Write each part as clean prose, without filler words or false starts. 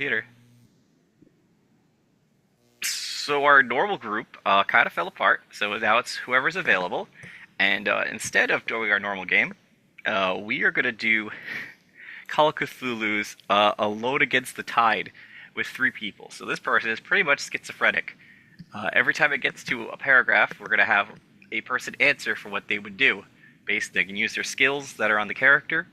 Peter. So our normal group kind of fell apart. So now it's whoever's available. And instead of doing our normal game, we are going to do Call of Cthulhu's Alone Against the Tide with three people. So this person is pretty much schizophrenic. Every time it gets to a paragraph, we're going to have a person answer for what they would do. They can use their skills that are on the character.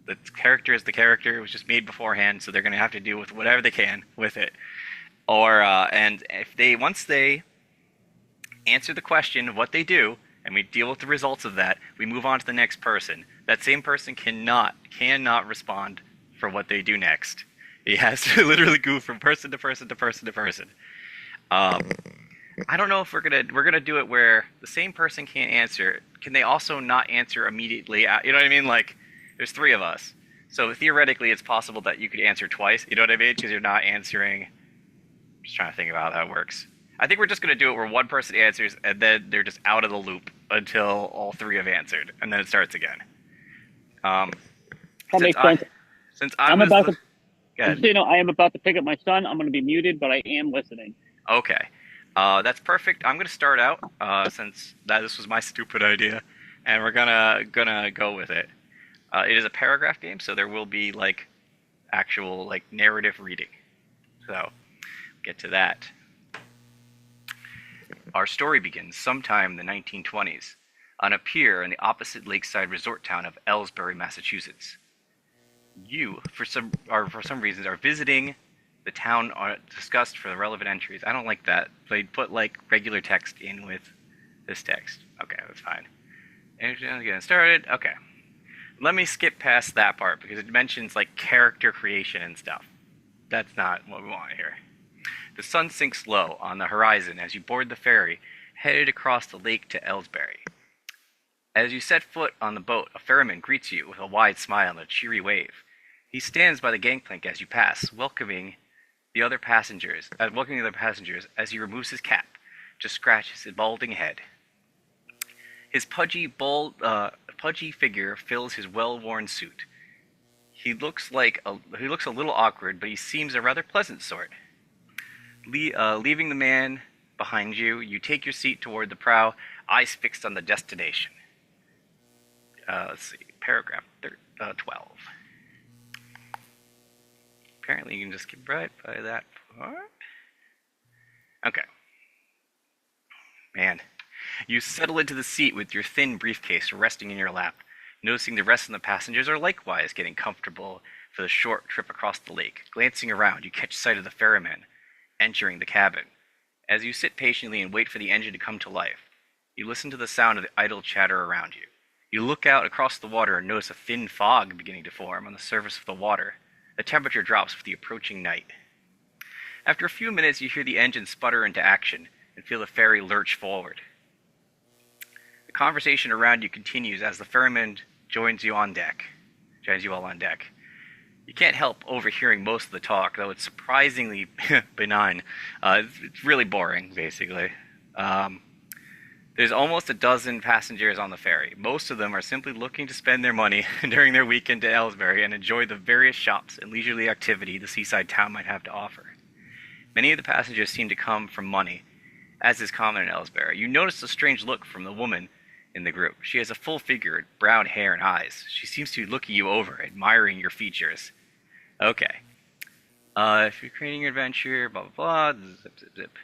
The character is the character. It was just made beforehand, so they're going to have to do with whatever they can with it. Or and if once they answer the question of what they do, and we deal with the results of that, we move on to the next person. That same person cannot respond for what they do next. He has to literally go from person to person to person to person. I don't know if we're gonna do it where the same person can't answer. Can they also not answer immediately? You know what I mean? Like, there's three of us, so theoretically, it's possible that you could answer twice. You know what I mean? Because you're not answering. I'm just trying to think about how that works. I think we're just gonna do it where one person answers and then they're just out of the loop until all three have answered, and then it starts again. That makes sense. Since I'm about to. Good. You know, I am about to pick up my son. I'm going to be muted, but I am listening. Okay. That's perfect. I'm gonna start out since this was my stupid idea, and we're gonna go with it. It is a paragraph game, so there will be actual narrative reading. So get to that. Our story begins sometime in the 1920s on a pier in the opposite lakeside resort town of Ellsbury, Massachusetts. You, for some reasons, are visiting the town discussed for the relevant entries. I don't like that. They put regular text in with this text. Okay, that's fine. Getting started. Okay. Let me skip past that part because it mentions character creation and stuff. That's not what we want here. The sun sinks low on the horizon as you board the ferry, headed across the lake to Ellsbury. As you set foot on the boat, a ferryman greets you with a wide smile and a cheery wave. He stands by the gangplank as you pass, welcoming the other passengers as he removes his cap to scratch his balding head. His pudgy figure fills his well-worn suit. He looks a little awkward, but he seems a rather pleasant sort. Leaving the man behind you, you take your seat toward the prow, eyes fixed on the destination. Let's see, paragraph 12. Apparently you can just skip right by that part. Okay. Man. You settle into the seat with your thin briefcase resting in your lap, noticing the rest of the passengers are likewise getting comfortable for the short trip across the lake. Glancing around, you catch sight of the ferryman entering the cabin. As you sit patiently and wait for the engine to come to life, you listen to the sound of the idle chatter around you. You look out across the water and notice a thin fog beginning to form on the surface of the water. The temperature drops with the approaching night. After a few minutes, you hear the engine sputter into action and feel the ferry lurch forward. The conversation around you continues as the ferryman joins you all on deck. You can't help overhearing most of the talk, though it's surprisingly benign. It's really boring, basically. There's almost a dozen passengers on the ferry. Most of them are simply looking to spend their money during their weekend to Ellsbury and enjoy the various shops and leisurely activity the seaside town might have to offer. Many of the passengers seem to come from money, as is common in Ellsbury. You notice a strange look from the woman in the group. She has a full figure, brown hair and eyes. She seems to be looking you over, admiring your features. Okay. If you're creating your adventure, blah, blah, blah, zip, zip, zip.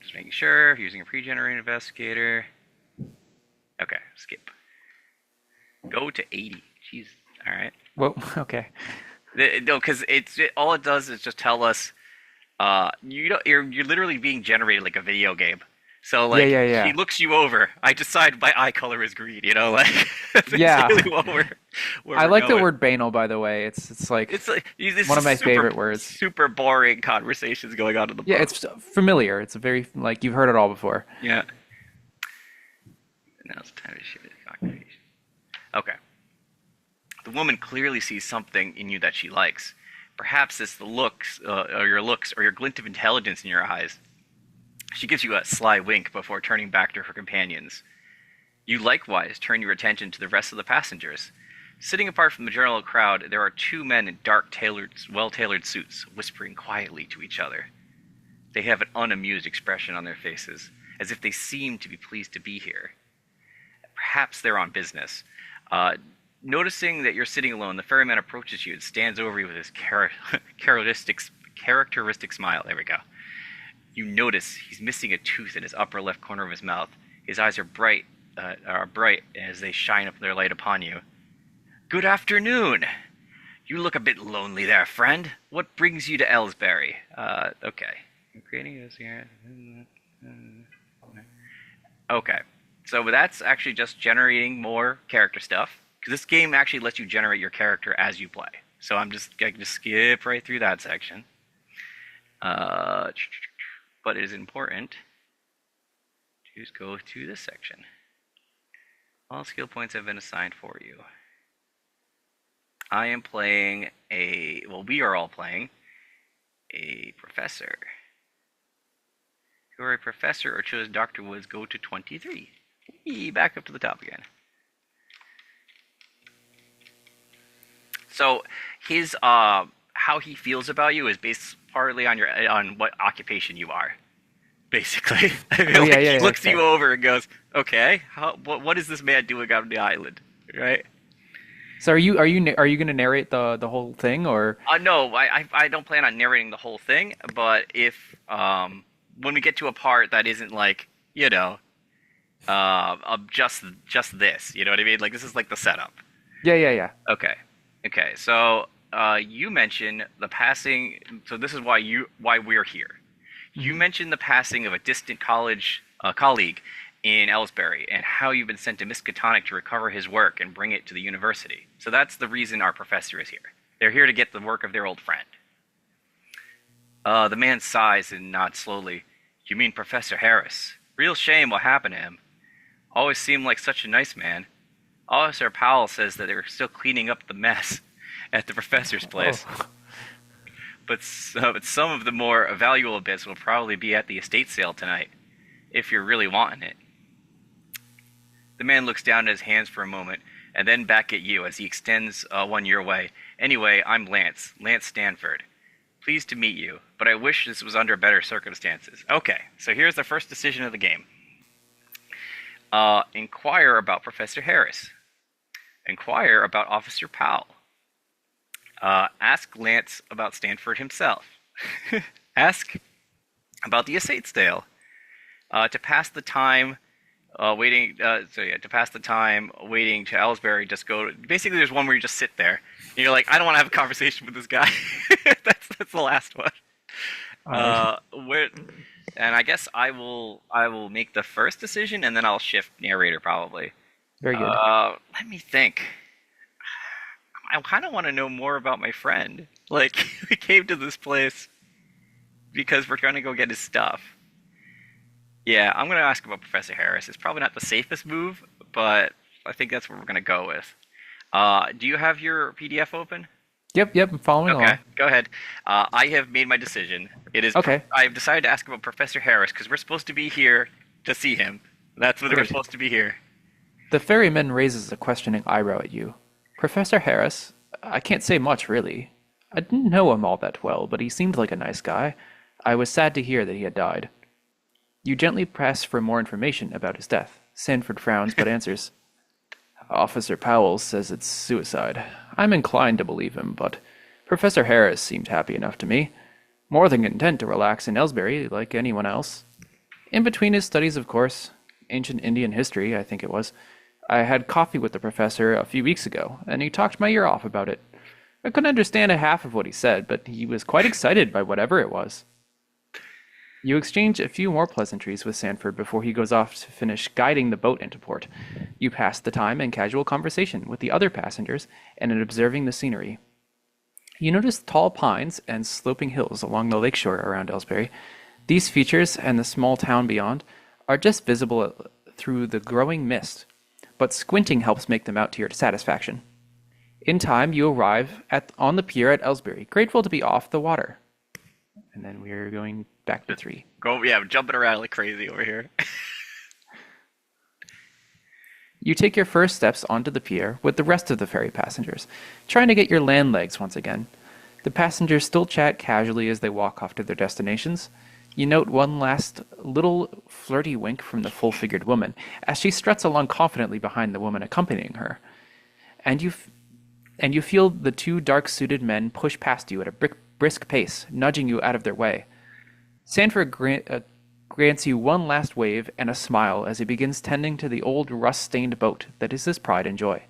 Just making sure, if you're using a pre-generated investigator. Okay, skip. Go to 80. Jeez, alright. Whoa, okay. No, because all it does is just tell us, you're literally being generated like a video game. So Yeah. she looks you over. I decide my eye color is green. That's Yeah. really what where I we're like the going. word banal, by the way. It's It's this one is of my super, favorite words. Super boring conversations going on in the book. Yeah, it's familiar. It's a very you've heard it all before. Yeah. Now it's time to shoot it. Okay. The woman clearly sees something in you that she likes. Perhaps it's the looks, or your glint of intelligence in your eyes. She gives you a sly wink before turning back to her companions. You likewise turn your attention to the rest of the passengers. Sitting apart from the general crowd, there are two men in dark, well-tailored suits, whispering quietly to each other. They have an unamused expression on their faces, as if they seem to be pleased to be here. Perhaps they're on business. Noticing that you're sitting alone, the ferryman approaches you and stands over you with his characteristic smile. There we go. You notice he's missing a tooth in his upper left corner of his mouth. His eyes are bright as they shine up their light upon you. Good afternoon. You look a bit lonely there, friend. What brings you to Ellsbury? Okay. I'm creating this here. Okay. So that's actually just generating more character stuff. Because this game actually lets you generate your character as you play. So I can just skip right through that section. But it is important to just go to this section. All skill points have been assigned for you. I am playing we are all playing a professor. If you are a professor or chose Dr. Woods, go to 23. Back up to the top again. So his how he feels about you is based partly on what occupation you are. Basically, he looks you over and goes, "Okay, what is this man doing out on the island?" Right? So are you going to narrate the whole thing, or? No, I don't plan on narrating the whole thing. But if when we get to a part that isn't like just this, you know what I mean? Like this is like the setup. Yeah. Okay. So you mentioned the passing. So this is why we're here. You mentioned the passing of a distant college colleague in Ellsbury and how you've been sent to Miskatonic to recover his work and bring it to the university. So that's the reason our professor is here. They're here to get the work of their old friend. The man sighs and nods slowly. You mean Professor Harris? Real shame what happened to him. Always seemed like such a nice man. Officer Powell says that they're still cleaning up the mess at the professor's place. Oh. But some of the more valuable bits will probably be at the estate sale tonight, if you're really wanting it. The man looks down at his hands for a moment, and then back at you as he extends one your way. Anyway, I'm Lance Stanford. Pleased to meet you, but I wish this was under better circumstances. Okay, so here's the first decision of the game. Inquire about Professor Harris. Inquire about Officer Powell. Ask Lance about Stanford himself. Ask about the estate sale. To pass the time waiting to Ellsbury, just go. Basically, there's one where you just sit there. And you're like, I don't want to have a conversation with this guy. that's the last one. And I guess I will make the first decision, and then I'll shift narrator probably. Very good. Let me think. I kind of want to know more about my friend. Like, we came to this place because we're trying to go get his stuff. Yeah, I'm going to ask about Professor Harris. It's probably not the safest move, but I think that's what we're going to go with. Do you have your PDF open? Yep, I'm following along. Okay, go ahead. I have made my decision. It is okay. I have decided to ask about Professor Harris because we're supposed to be here to see him. That's what we're supposed to be here. The ferryman raises a questioning eyebrow at you. Professor Harris? I can't say much, really. I didn't know him all that well, but he seemed like a nice guy. I was sad to hear that he had died. You gently press for more information about his death. Sanford frowns, but answers. Officer Powell says it's suicide. I'm inclined to believe him, but Professor Harris seemed happy enough to me. More than content to relax in Ellsbury like anyone else. In between his studies, of course. Ancient Indian history, I think it was. I had coffee with the professor a few weeks ago, and he talked my ear off about it. I couldn't understand a half of what he said, but he was quite excited by whatever it was. You exchange a few more pleasantries with Sanford before he goes off to finish guiding the boat into port. You pass the time in casual conversation with the other passengers and in observing the scenery. You notice tall pines and sloping hills along the lakeshore around Ellsbury. These features and the small town beyond are just visible through the growing mist, but squinting helps make them out to your satisfaction. In time, you arrive on the pier at Ellsbury, grateful to be off the water. And then we're going back to 3. I'm jumping around like crazy over here. You take your first steps onto the pier with the rest of the ferry passengers, trying to get your land legs once again. The passengers still chat casually as they walk off to their destinations. You note one last little flirty wink from the full-figured woman as she struts along confidently behind the woman accompanying her, and you feel the two dark-suited men push past you at a brisk pace, nudging you out of their way. Sanford grants you one last wave and a smile as he begins tending to the old rust-stained boat that is his pride and joy.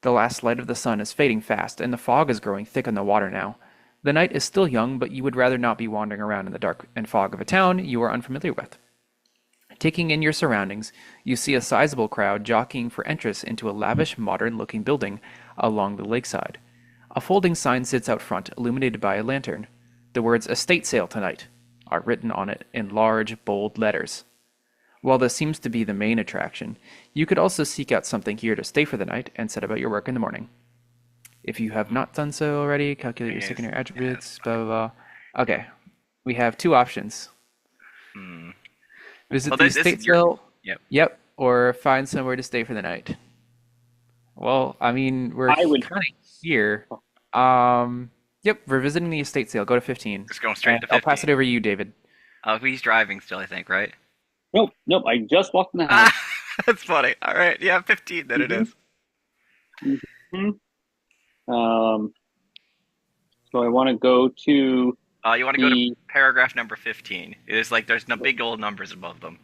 The last light of the sun is fading fast, and the fog is growing thick on the water now. The night is still young, but you would rather not be wandering around in the dark and fog of a town you are unfamiliar with. Taking in your surroundings, you see a sizable crowd jockeying for entrance into a lavish, modern-looking building along the lakeside. A folding sign sits out front, illuminated by a lantern. The words "Estate Sale Tonight" are written on it in large, bold letters. While this seems to be the main attraction, you could also seek out something here to stay for the night and set about your work in the morning. If you have not done so already, calculate your secondary attributes, blah, blah, blah. Okay, we have two options. Visit Well, the this estate is your. sale, Yep. yep, or find somewhere to stay for the night. Well, I mean, we're I would. kind of here. Yep, we're visiting the estate sale. Go to 15. Just going straight And to I'll pass 15. it over to you, David. He's driving still, I think, right? Nope, nope. I just walked in the house. Ah, that's funny. All right, yeah, 15. Then it is. Mhm. Um, so I want to go to You want to go to the. paragraph number 15. It is like there's no big old numbers above them.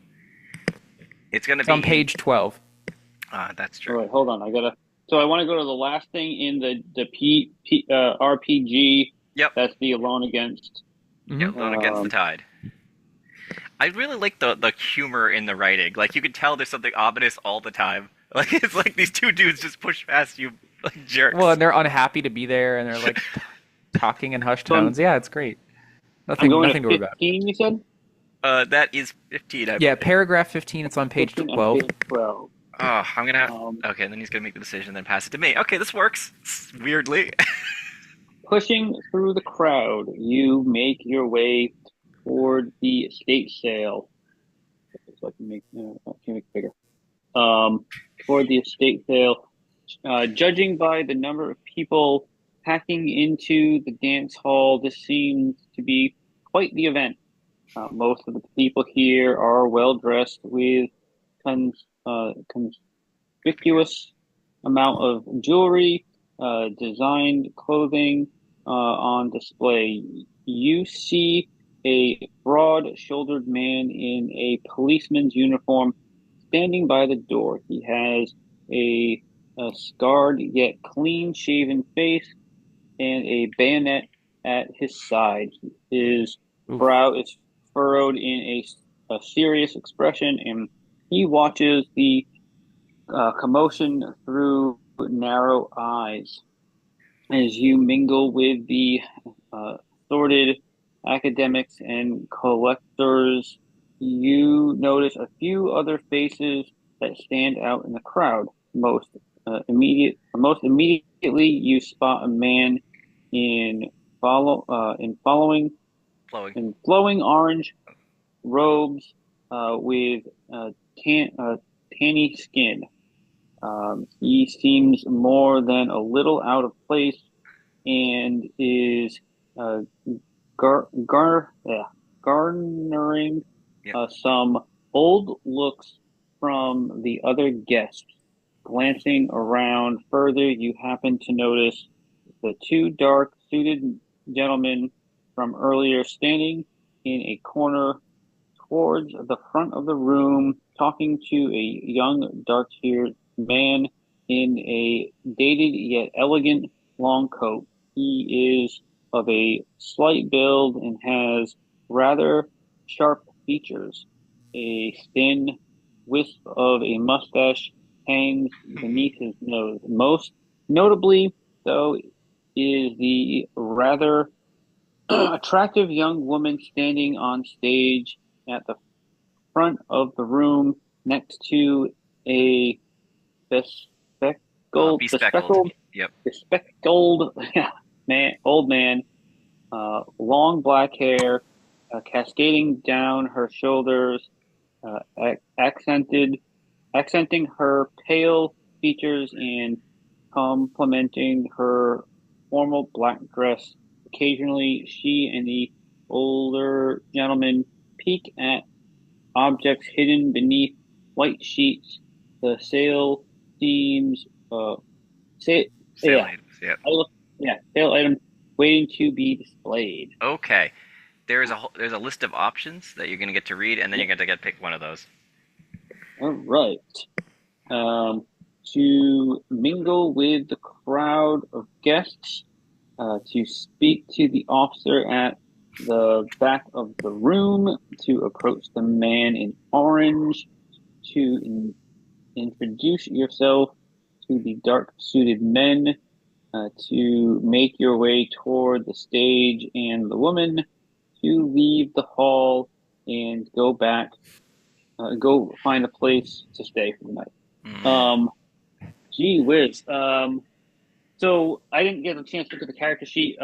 It's gonna It's on be. page 12. That's Oh, true. wait, hold on. I gotta. So I want to go to the last thing in the RPG. Yep. That's the Alone Against. Yeah, Alone Against the Um, Tide. I really like the humor in the writing. Like you can tell there's something ominous all the time. Like it's like these two dudes just push past you like jerks. Well, and they're unhappy to be there, and they're like talking in hushed So tones. Yeah, it's great. I'm Nothing, going nothing to to worry about. 15. You said That is 15. I Yeah, believe. paragraph 15. It's on page 15 and 12. page 12. Oh, I'm gonna have. Um, Okay, then he's gonna make the decision, then pass it to me. Okay, this works. Weirdly. Pushing through the crowd, you make your way toward the estate sale. So I can make, I can make it bigger. Toward the estate sale. Judging by the number of people packing into the dance hall, this seems to be quite the event. Most of the people here are well dressed with conspicuous amount of jewelry, designed clothing on display. You see a broad-shouldered man in a policeman's uniform standing by the door. He has a scarred yet clean-shaven face and a bayonet at his side. His Oof. brow is furrowed in a serious expression, and he watches the commotion through narrow eyes. As you mingle with the sordid academics and collectors, you notice a few other faces that stand out in the crowd. Most immediately, you spot a man in following Flowing. in flowing orange robes with tanny skin. He seems more than a little out of place and is garnering Yep. some old looks from the other guests. Glancing around further, you happen to notice the two dark suited gentlemen from earlier standing in a corner towards the front of the room, talking to a young dark-haired man in a dated yet elegant long coat. He is of a slight build and has rather sharp features. A thin wisp of a mustache hangs beneath his nose. Most notably, though, is the rather attractive young woman standing on stage at the front of the room next to a bespectacled, Bespectacled. Yep. bespectacled old man, long black hair, cascading down her shoulders, accented accenting her pale features and complementing her formal black dress. Occasionally, she and the older gentleman peek at objects hidden beneath white sheets. The sale seems, say, Sale yeah, items. Yep. sale item waiting to be displayed. Okay. There's a list of options that you're gonna get to read, and then you're gonna get to pick one of those. All right. To mingle with the crowd of guests, to speak to the officer at the back of the room, to approach the man in orange, to introduce yourself to the dark suited men, to make your way toward the stage and the woman, to leave the hall and go find a place to stay for the night. Mm. Gee whiz. So I didn't get a chance to look at the character sheet.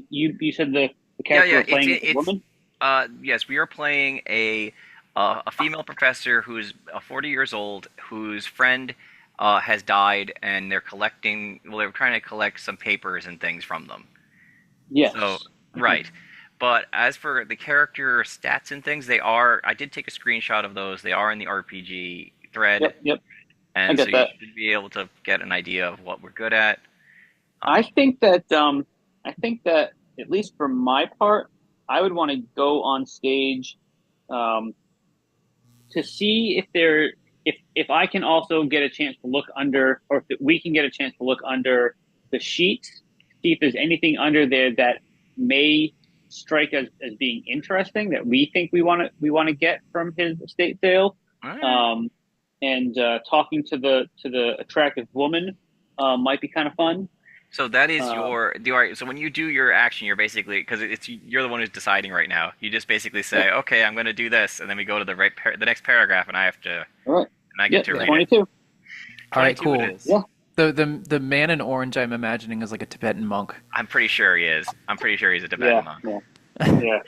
You said the character Yeah. we're playing is a It's woman? yes, we are playing a female professor who's 40 years old, whose friend has died, and they're collecting. Well, they're trying to collect some papers and things from them. Yes. So right. But as for the character stats and things, I did take a screenshot of those. They are in the RPG thread, Yep. I and get so that. you should be able to get an idea of what we're good at. I think that at least for my part, I would want to go on stage um, to see if I can also get a chance to look under, or if we can get a chance to look under the sheets, see if there's anything under there that may strike us as being interesting that we think we want to get from his estate sale. All right. And talking to the attractive woman might be kind of fun. So that is Um, So when you do your action, you're basically, because you're the one who's deciding right now. You just basically say, okay, I'm going to do this, and then we go to the next paragraph, and I all right. get to read it. 22. All right, 22 cool. it is. Yeah. The man in orange I'm imagining is like a Tibetan monk. I'm pretty sure he is. I'm pretty sure he's a Tibetan monk. Yeah.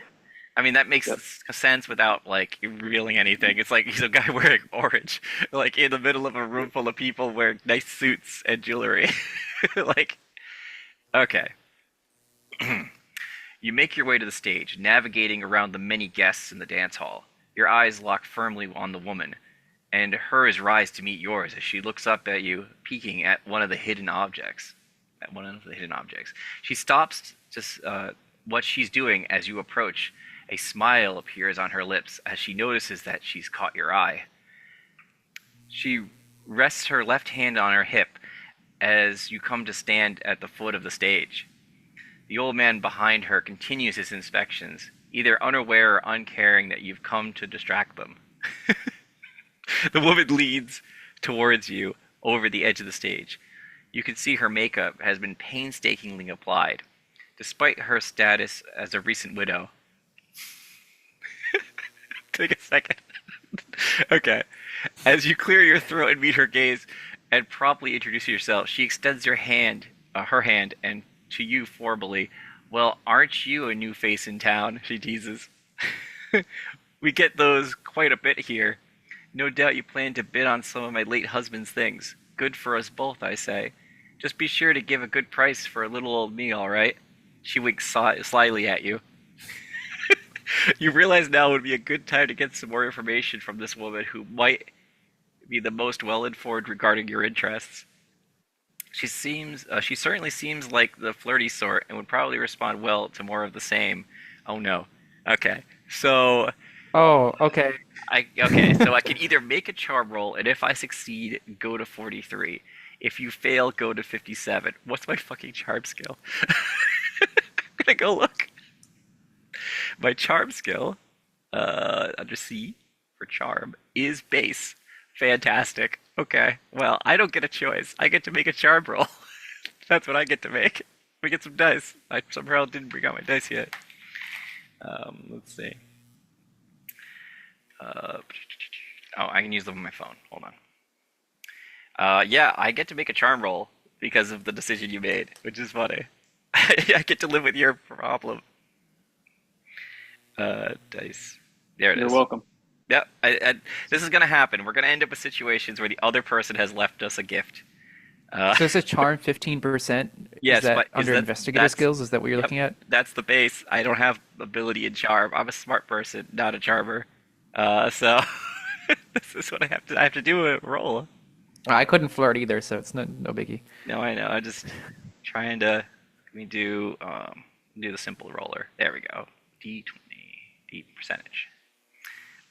I mean, that makes Yep. sense without like revealing anything. It's like he's a guy wearing orange, like in the middle of a room full of people wearing nice suits and jewelry. Like, okay. You make your way to the stage, navigating around the many guests in the dance hall. Your eyes lock firmly on the woman, and hers rise to meet yours as she looks up at you, peeking at one of the hidden objects. She stops what she's doing as you approach. A smile appears on her lips as she notices that she's caught your eye. She rests her left hand on her hip as you come to stand at the foot of the stage. The old man behind her continues his inspections, either unaware or uncaring that you've come to distract them. The woman leans towards you over the edge of the stage. You can see her makeup has been painstakingly applied, despite her status as a recent widow. Take a second. Okay. As you clear your throat and meet her gaze and promptly introduce yourself, she extends her hand, and to you formally. Well, aren't you a new face in town? She teases. We get those quite a bit here. No doubt you plan to bid on some of my late husband's things. Good for us both, I say. Just be sure to give a good price for a little old me, all right? She winks slyly at you. You realize now would be a good time to get some more information from this woman who might be the most well-informed regarding your interests. She certainly seems like the flirty sort and would probably respond well to more of the same. Oh no. Okay. So Oh, okay. so I can either make a charm roll, and if I succeed, go to 43. If you fail, go to 57. What's my fucking charm skill? I'm gonna go look. My charm skill, under C for charm, is base. Fantastic. Okay. Well, I don't get a choice. I get to make a charm roll. That's what I get to make. We get some dice. I somehow didn't bring out my dice yet. Let's see. I can use them on my phone. Hold on. Yeah, I get to make a charm roll because of the decision you made, which is funny. I get to live with your problem. Dice. There it is. You're welcome. Yep. This is gonna happen. We're gonna end up with situations where the other person has left us a gift. Uh, So it's a charm 15%. Is yes, that but is under investigator that's skills? Is that what you're yep, looking at? that's the base. I don't have ability in charm. I'm a smart person, not a charmer. So this is what I have to do a roll. I couldn't flirt either, so it's no biggie. No, I know. I'm just trying to. Let me do the simple roller. There we go. D20, D percentage.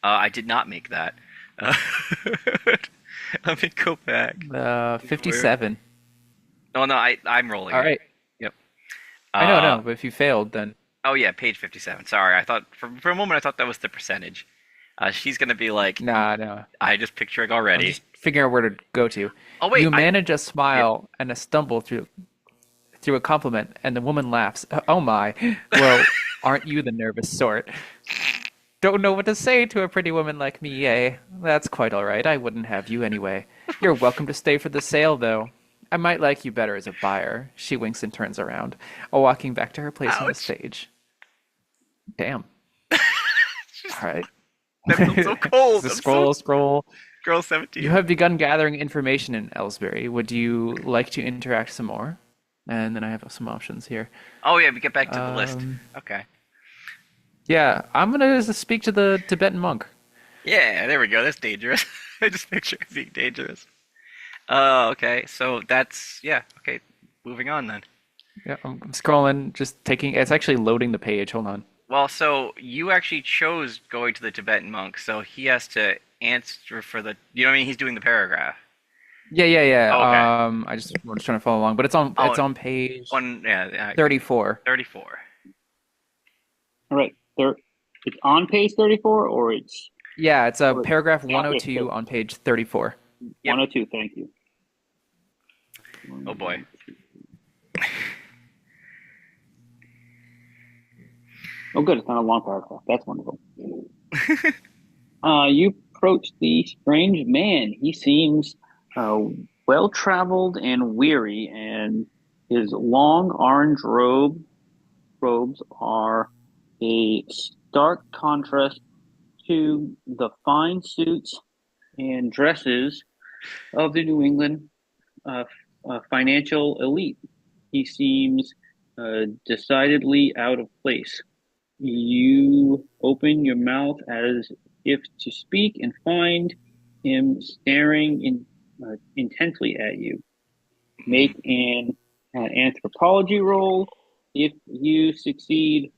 I did not make that. Uh, Let me go back. Where? 57. Oh no, I'm rolling All it. right. Yep. I know, Uh, no, but if you failed, then oh yeah, page 57. Sorry, I thought for a moment I thought that was the percentage. She's gonna be like, nah, no. I just picturing I'm already. just figuring out where to go to. Oh wait, You I manage a yeah. smile and a stumble through a compliment, and the woman laughs. Oh my. Well, aren't you the nervous sort? Don't know what to say to a pretty woman like me, eh? That's quite all right. I wouldn't have you anyway. You're welcome to stay for the sale, though. I might like you better as a buyer. She winks and turns around, walking back to her place on the Ouch. stage. Damn. All right. That feels so cold. So I'm so scroll. girl You 17. have begun gathering information in Ellsbury. Would you like to interact some more? And then I have some options here. Oh yeah, we get back to the list. Um, Okay. yeah, I'm gonna speak to the Tibetan monk. Yeah, there we go. That's dangerous. I just picture it being dangerous. Okay. So that's yeah. Okay. Moving on then. Yeah, I'm scrolling, just taking. It's actually loading the page. Hold on. Well, so you actually chose going to the Tibetan monk, so he has to answer for the. You know what I mean? He's doing the paragraph. Yeah. Oh, okay. We're just trying to follow along, but Oh, it's on page one. Yeah. 34. 34. All right, there. It's on page 34, or it's Yeah, it's a or paragraph yeah, yes, 102 on page 34. Yep. 102. Thank you. Oh boy. Oh, good. It's not a long paragraph. That's wonderful. You approach the strange man. He seems uh, well traveled and weary, and his long orange robes are a stark contrast to the fine suits and dresses of the New England uh, financial elite. He seems decidedly out of place. You open your mouth as if to speak and find him staring intently at you. Make an anthropology roll. If you succeed,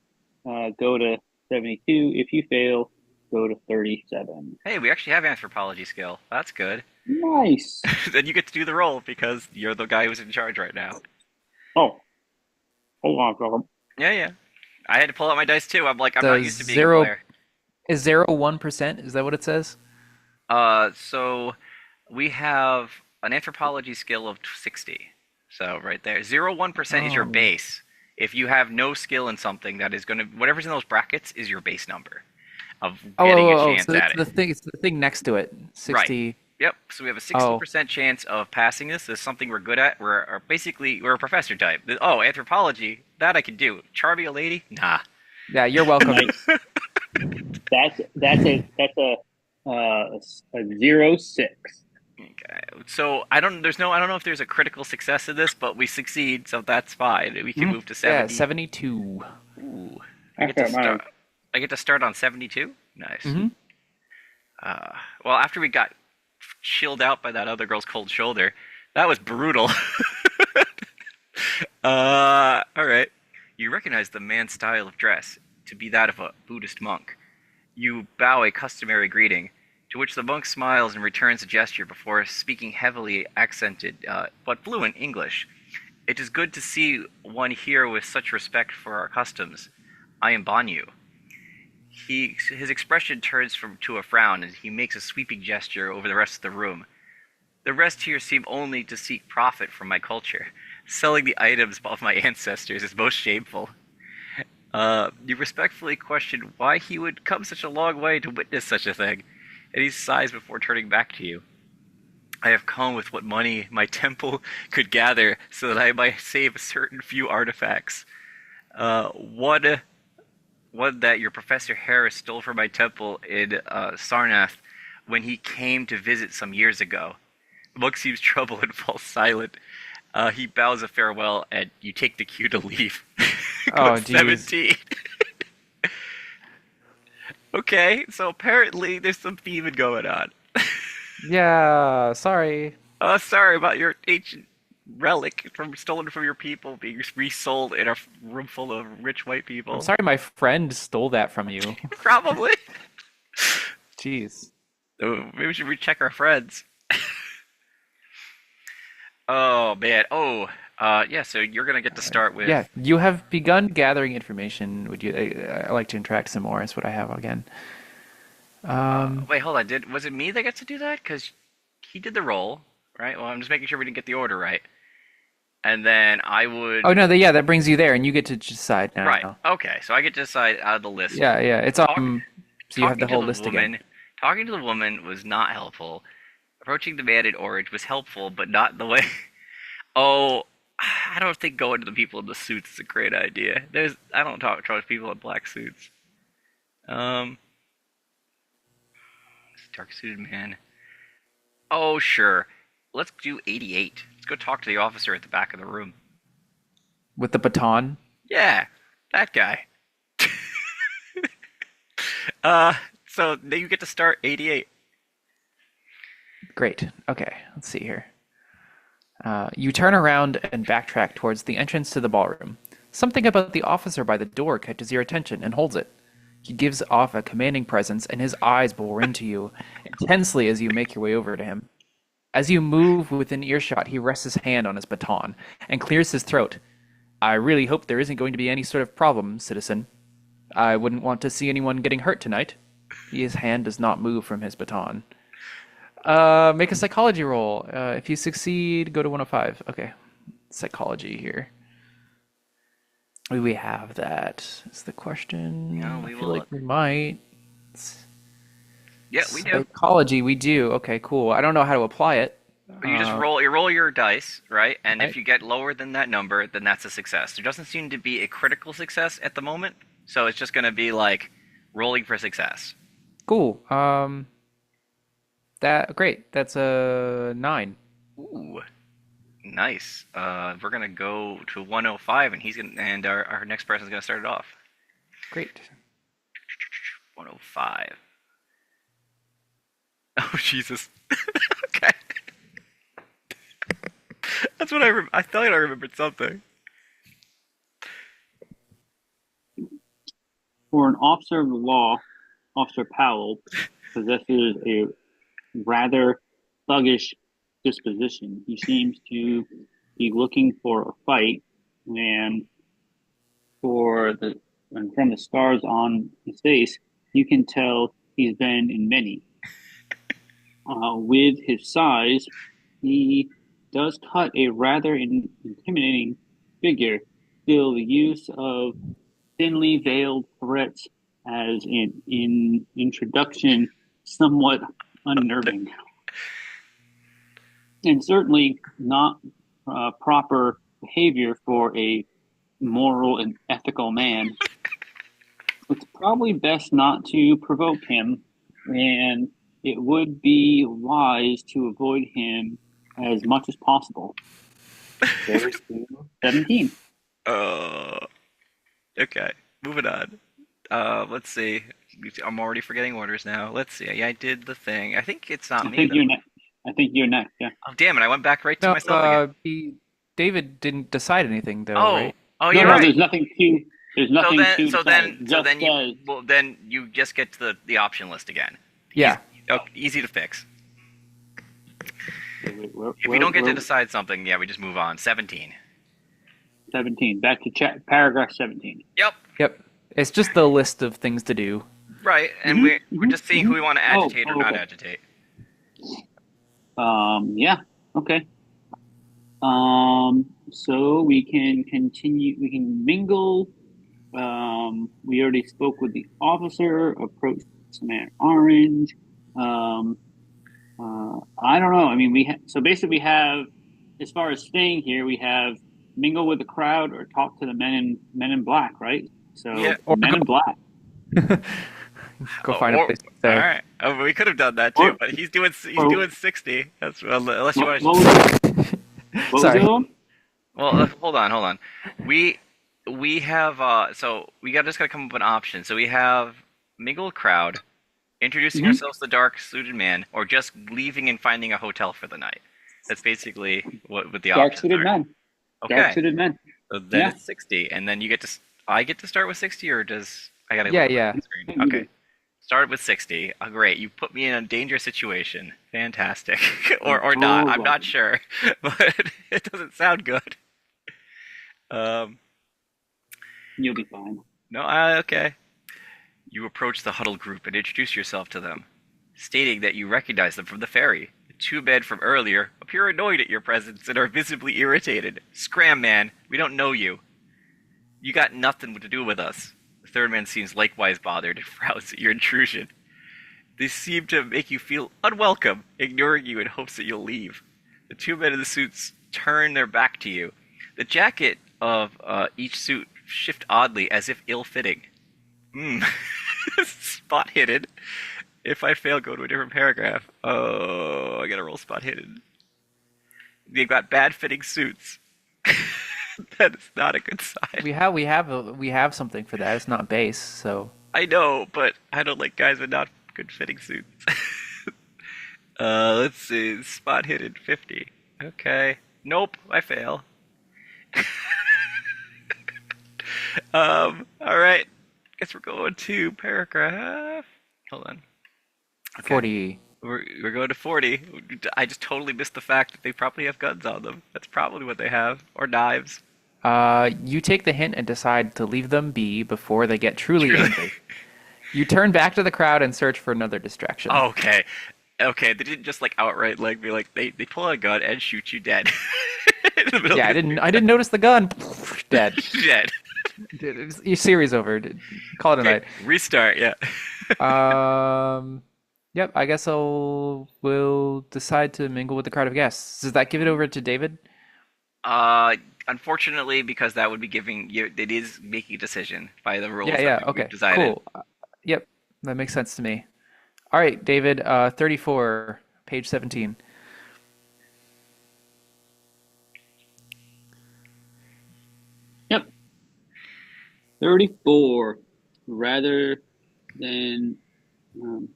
go to 72. If you fail, go to 37. Hey, we actually have anthropology skill. That's good. Nice. Then you get to do the role because you're the guy who's in charge right now. Oh, hold on, Philip. Yeah. I had to pull out my dice too. I'm like, I'm not The used to being a zero player. is 1%? Is that what it says? So we have an anthropology skill of 60. So right there, 1% is your Oh. base. If you have no skill in something, that is going to whatever's in those brackets is your base number of getting a chance So at it. it's the thing next to it. 60. Yep. So we have a Oh, 60% chance of passing this. This is something we're good at. We're a professor type. Oh, anthropology, that I can do. Charming a lady? Nah. yeah, you're welcome. Nice. That's a 0-6. Okay. So I don't know if there's a critical success in this, but we succeed, so that's fine. We can move to Yeah, 70. 72. Ooh. After mine. I get to start on 72? Nice. Hmm. Well, after we got chilled out by that other girl's cold shoulder, that was brutal. All right. You recognize the man's style of dress to be that of a Buddhist monk. You bow a customary greeting, to which the monk smiles and returns a gesture before speaking heavily accented but fluent English. It is good to see one here with such respect for our customs. I am Banyu. His expression turns to a frown as he makes a sweeping gesture over the rest of the room. The rest here seem only to seek profit from my culture. Selling the items of my ancestors is most shameful. You respectfully question why he would come such a long way to witness such a thing, and he sighs before turning back to you. I have come with what money my temple could gather so that I might save a certain few artifacts. One one that your Professor Harris stole from my temple in Sarnath when he came to visit some years ago. The monk seems troubled and falls silent. He bows a farewell, and you take the cue to leave. Go Oh, geez. 17. Okay, so apparently there's some thieving going on. Yeah, sorry. Sorry about your ancient relic from stolen from your people being resold in a room full of rich white I'm people. sorry my friend stole that from you. Probably. Jeez. Oh, maybe we should recheck our friends. Oh man. Oh, yeah. So you're gonna get to start with. Yeah, you have begun gathering information. Would you? I like to interact some more. Is what I have again. Wait, hold on. Was it me that gets to do that? Because he did the roll, right? Well, I'm just making sure we didn't get the order right. And then I would. Oh no, yeah, that brings you there, and you get to decide now. Right. Okay. So I get to decide out of the list. Yeah, yeah. It's Talk- So you have Talking the to whole the list woman, again. talking to the woman was not helpful. Approaching the man in orange was helpful, but not in the way. Oh, I don't think going to the people in the suits is a great idea. I don't trust people in black suits. Um, dark suited man. Oh, sure. Let's do 88. Let's go talk to the officer at the back of the room. With the baton. Yeah, that guy. Uh, so now you get to start 88. Great. Okay, let's see here. You turn around and backtrack towards the entrance to the ballroom. Something about the officer by the door catches your attention and holds it. He gives off a commanding presence, and his eyes bore into you intensely as you make your way over to him. As you move within earshot, he rests his hand on his baton and clears his throat. I really hope there isn't going to be any sort of problem, citizen. I wouldn't want to see anyone getting hurt tonight. His hand does not move from his baton. Make a psychology roll. If you succeed, go to 105. Okay. Psychology here. Do we have that? Is the question. Yeah, we I will feel like look. we might. Yeah, we do. Psychology, we do. Okay, cool. I don't know how to apply it. You just roll your dice, right? And Right. if you get lower than that number, then that's a success. There doesn't seem to be a critical success at the moment, so it's just going to be like rolling for success. Cool. That great. That's a 9. Ooh, nice. We're gonna go to 105, and our next person's gonna start it off. Great. 105. Oh Jesus. Okay. That's what I thought I remembered something. For an officer of the law, Officer Powell possesses a rather thuggish disposition. He seems to be looking for a fight, and and from the scars on his face, you can tell he's been in many. With his size, he does cut a rather intimidating figure. Still, the use of thinly veiled threats as in introduction somewhat unnerving, and certainly not proper behavior for a moral and ethical man. It's probably best not to provoke him, and it would be wise to avoid him as much as possible. Goes to 17. Okay. Moving on. Let's see. I'm already forgetting orders now. Let's see. Yeah, I did the thing. I think it's not I me think though. you're next. I think you're next. Yeah. Oh, damn it! I went back right to No, myself again. David didn't decide anything though, Oh, right? oh, No, you're no. right. There's nothing to. There's So nothing then, to. so decide. then, so Just then says, then you just get to the option list again. Yeah. Easy to fix. we're- If we don't get to we're- decide something, yeah, we just move on. 17. 17. Back to paragraph 17. Yep. Yep. It's just the list of things to do. Right, and Mhm, we're just seeing who we want to Oh, agitate or not okay. agitate. Yeah. Okay. So we can continue. We can mingle. We already spoke with the officer. Approach the man in orange. I don't know. I mean, so basically we have, as far as staying here, we have mingle with the crowd or talk to the men in black, right? So Yeah. Or Men in Black. go find a place to All stay. right. Oh, we could have done that too, Or- but he's doing or- 60. That's well, unless you What, want what to. was what was Sorry. the other one? Well, hold on. We have so we got just gotta come up with an option. So we have mingle crowd, introducing Mhm. ourselves to the dark suited man, or just leaving and finding a hotel for the night. That's basically what the Dark options suited are. men. Okay, Dark suited men. so then Yeah. it's 60, and then you get to. I get to start with 60, or does I gotta Yeah, look yeah. at the screen? Okay. Start with 60. Oh, great. You put me in a dangerous situation. Fantastic. or not. I'm not sure. But it doesn't sound good. You'll be fine. No, okay. You approach the huddled group and introduce yourself to them, stating that you recognize them from the ferry. The two men from earlier appear annoyed at your presence and are visibly irritated. Scram, man. We don't know you. You got nothing to do with us. The third man seems likewise bothered and frowns at your intrusion. They seem to make you feel unwelcome, ignoring you in hopes that you'll leave. The two men in the suits turn their back to you. The jacket of each suit shift oddly, as if ill-fitting. Spot hidden. If I fail, go to a different paragraph. Oh, I gotta roll spot hidden. They've got bad-fitting suits. That is not a good sign. We have something for that. It's not base, so I know, but I don't like guys with not good-fitting suits. Let's see. Spot hidden 50. Okay. Nope, I fail. Alright. Guess we're going to paragraph. Hold on. Okay. 40. We're going to 40. I just totally missed the fact that they probably have guns on them. That's probably what they have. Or knives. You take the hint and decide to leave them be before they get truly angry. You turn back to the crowd and search for another distraction. Okay. Okay, they didn't just like outright like be like they pull out a gun and shoot you dead. In the middle Yeah, of the- I didn't notice the gun. Dead. dead. Your series over. Call it a Okay, restart, yeah. night. Yep. I guess we'll decide to mingle with the crowd of guests. Does that give it over to David? Unfortunately, because that would be giving you, it is making a decision by the rules Yeah. that Okay. we've decided. Cool. Yep. That makes sense to me. All right, David. 34, page 17. Yep. 34. Rather than um,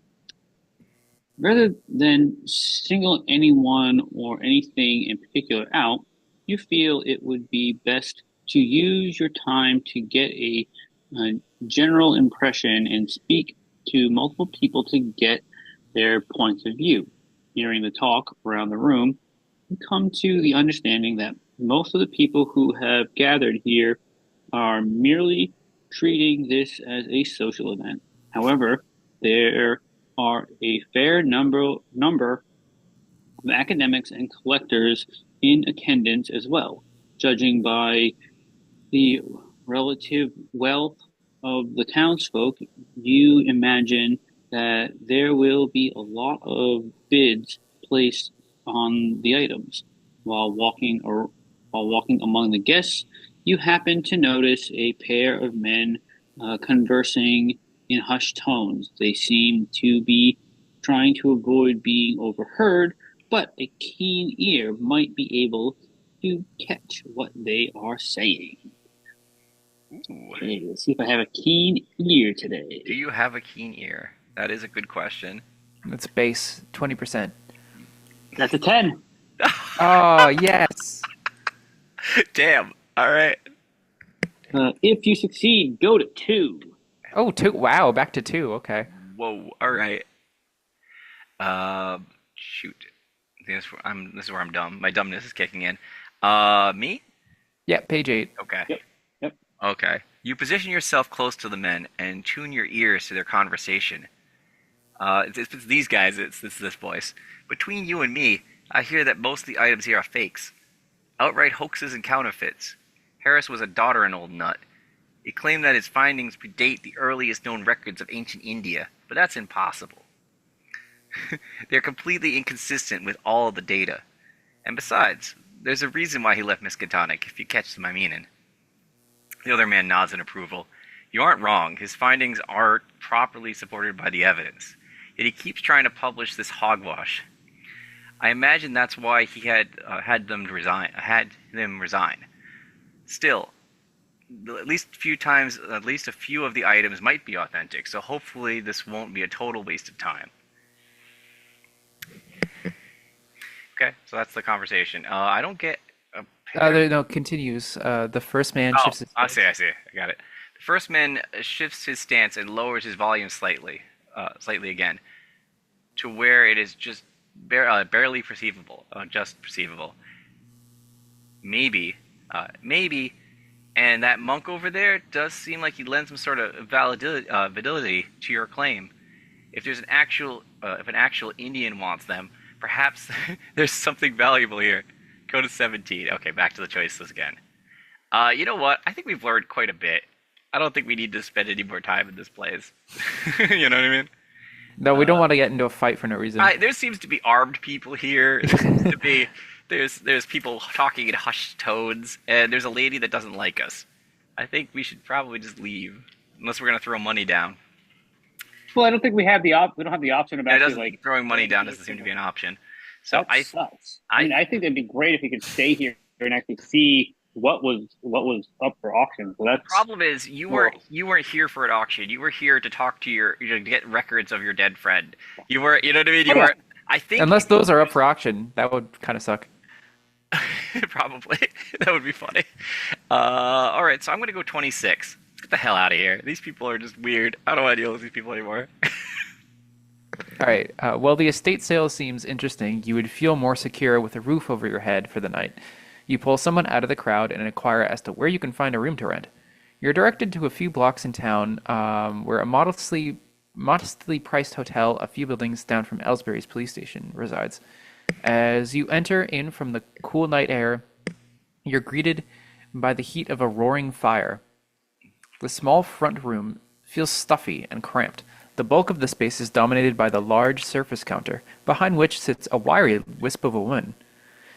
rather than single anyone or anything in particular out, you feel it would be best to use your time to get a general impression and speak to multiple people to get their points of view. Hearing the talk around the room, you come to the understanding that most of the people who have gathered here are merely treating this as a social event. However, there are a fair number of academics and collectors in attendance as well. Judging by the relative wealth of the townsfolk, you imagine that there will be a lot of bids placed on the items. While walking among the guests, you happen to notice a pair of men conversing in hushed tones. They seem to be trying to avoid being overheard, but a keen ear might be able to catch what they are saying. Ooh. Okay, let's see if I have a keen ear today. Do you have a keen ear? That is a good question. That's base 20%. That's a 10. Oh, yes. Damn. All right. If you succeed, go to 2. Oh, 2. Wow, back to 2. Okay. Whoa. All right. Shoot. This is where I'm dumb. My dumbness is kicking in. Me? Yeah, page 8. Okay. Yep. Okay. You position yourself close to the men and tune your ears to their conversation. It's these guys. It's this voice. Between you and me, I hear that most of the items here are fakes. Outright hoaxes and counterfeits. Harris was a doddering old nut. He claimed that his findings predate the earliest known records of ancient India, but that's impossible. They're completely inconsistent with all of the data. And besides, there's a reason why he left Miskatonic, if you catch my meaning. The other man nods in approval. You aren't wrong. His findings are properly supported by the evidence. Yet he keeps trying to publish this hogwash. I imagine that's why he had them resign. Still, at least a few of the items might be authentic. So hopefully, this won't be a total waste of time. Okay, so that's the conversation. I don't get a picture. No, continues. The first man Oh, shifts his I see. I got it. The first man shifts his stance and lowers his volume slightly again, to where it is just barely perceivable, just perceivable. Maybe, and that monk over there does seem like he lends some sort of validity to your claim. If there's if an actual Indian wants them, perhaps there's something valuable here. Go to 17. Okay, back to the choices again. You know what? I think we've learned quite a bit. I don't think we need to spend any more time in this place. You know what I mean? No, we don't want to get into a fight for no reason. There seems to be armed people here. There seems to be there's people talking in hushed tones, and there's a lady that doesn't like us. I think we should probably just leave, unless we're gonna throw money down. Well, I don't think we have we don't have the option of actually like throwing money down doesn't seem to be an option. So that sucks. I mean, I think it'd be great if we could stay here and actually see what was up for auction. So that's the problem is you weren't here for an auction. You were here to talk to to get records of your dead friend. You know what I mean? You were. I think unless those are up for auction, that would kind of suck. Probably. That would be funny. All right, so I'm going to go 26. Let's get the hell out of here. These people are just weird. I don't want to deal with these people anymore. All right. Well, the estate sale seems interesting. You would feel more secure with a roof over your head for the night. You pull someone out of the crowd and inquire as to where you can find a room to rent. You're directed to a few blocks in town where a modestly priced hotel a few buildings down from Ellsbury's police station resides. As you enter in from the cool night air, you're greeted by the heat of a roaring fire. The small front room feels stuffy and cramped. The bulk of the space is dominated by the large surface counter, behind which sits a wiry wisp of a woman.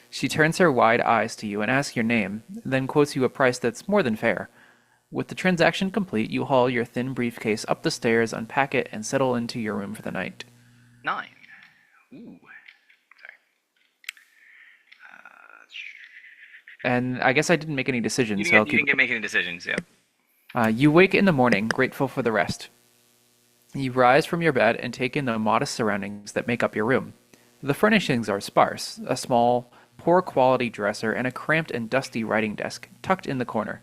She turns her wide eyes to you and asks your name, then quotes you a price that's more than fair. With the transaction complete, you haul your thin briefcase up the stairs, unpack it, and settle into your room for the night. 9. Ooh. And I guess I didn't make any decisions. You didn't make any decisions, yeah. You wake in the morning, grateful for the rest. You rise from your bed and take in the modest surroundings that make up your room. The furnishings are sparse, a small, poor-quality dresser and a cramped and dusty writing desk tucked in the corner.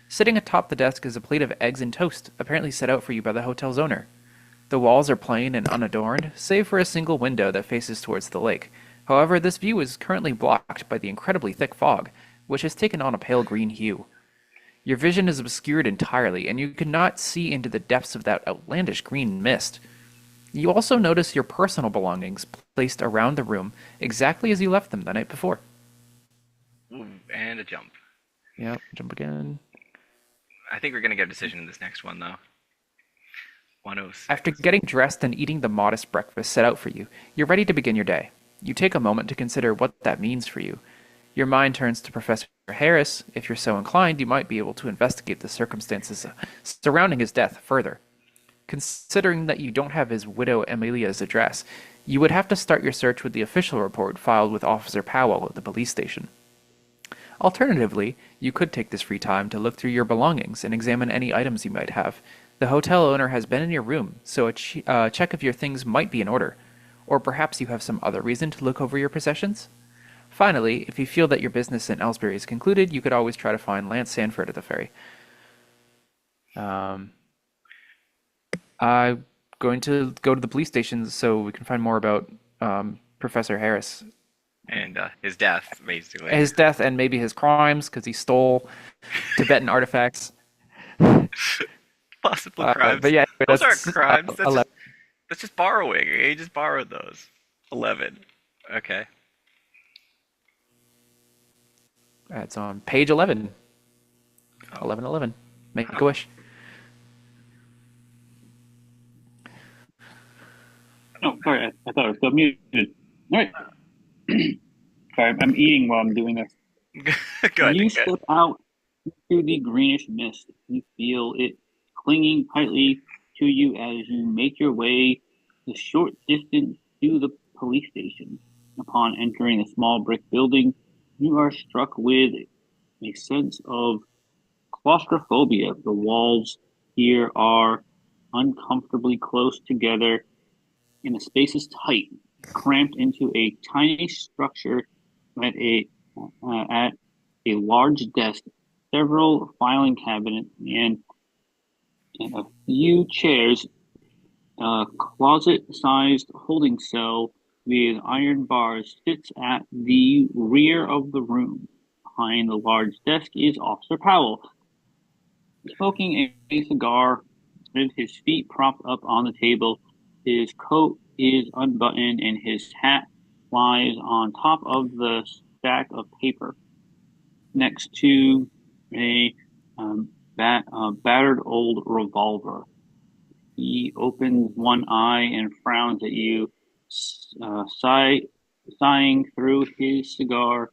Sitting atop the desk is a plate of eggs and toast, apparently set out for you by the hotel's owner. The walls are plain and unadorned, save for a single window that faces towards the lake. However, this view is currently blocked by the incredibly thick fog, which has taken on a pale green hue. Your vision is obscured entirely, and you cannot see into the depths of that outlandish green mist. You also notice your personal belongings placed around the room exactly as you left them the night before. Ooh, and a jump. Yep, jump again. I think we're going to get a decision in this next one, though. 106. After getting dressed and eating the modest breakfast set out for you, you're ready to begin your day. You take a moment to consider what that means for you. Your mind turns to Professor Harris. If you're so inclined, you might be able to investigate the circumstances surrounding his death further. Considering that you don't have his widow Amelia's address, you would have to start your search with the official report filed with Officer Powell at the police station. Alternatively, you could take this free time to look through your belongings and examine any items you might have. The hotel owner has been in your room, so a check of your things might be in order. Or perhaps you have some other reason to look over your possessions? Finally, if you feel that your business in Ellsbury is concluded, you could always try to find Lance Sanford at the ferry. I'm going to go to the police station so we can find more about Professor Harris. And his death, basically. His death and maybe his crimes, because he stole Tibetan artifacts. Possible crimes. But yeah, those aren't crimes. That's just borrowing. He just borrowed those. 11. Okay. That's on page 11. 1111. Make a wish. Oh, sorry. I thought I was still muted. All right. Sorry, I'm eating while I'm doing this. Good. You step out into the greenish mist. You feel it clinging tightly to you as you make your way the short distance to the police station. Upon entering the small brick building, you are struck with a sense of claustrophobia. The walls here are uncomfortably close together, and the space is tight, cramped into a tiny structure at a large desk, several filing cabinets, and a few chairs. A closet-sized holding cell with iron bars sits at the rear of the room. Behind the large desk is Officer Powell, smoking a cigar with his feet propped up on the table. His coat is unbuttoned and his hat lies on top of the stack of paper next to a battered old revolver. He opens one eye and frowns at you, sighing through his cigar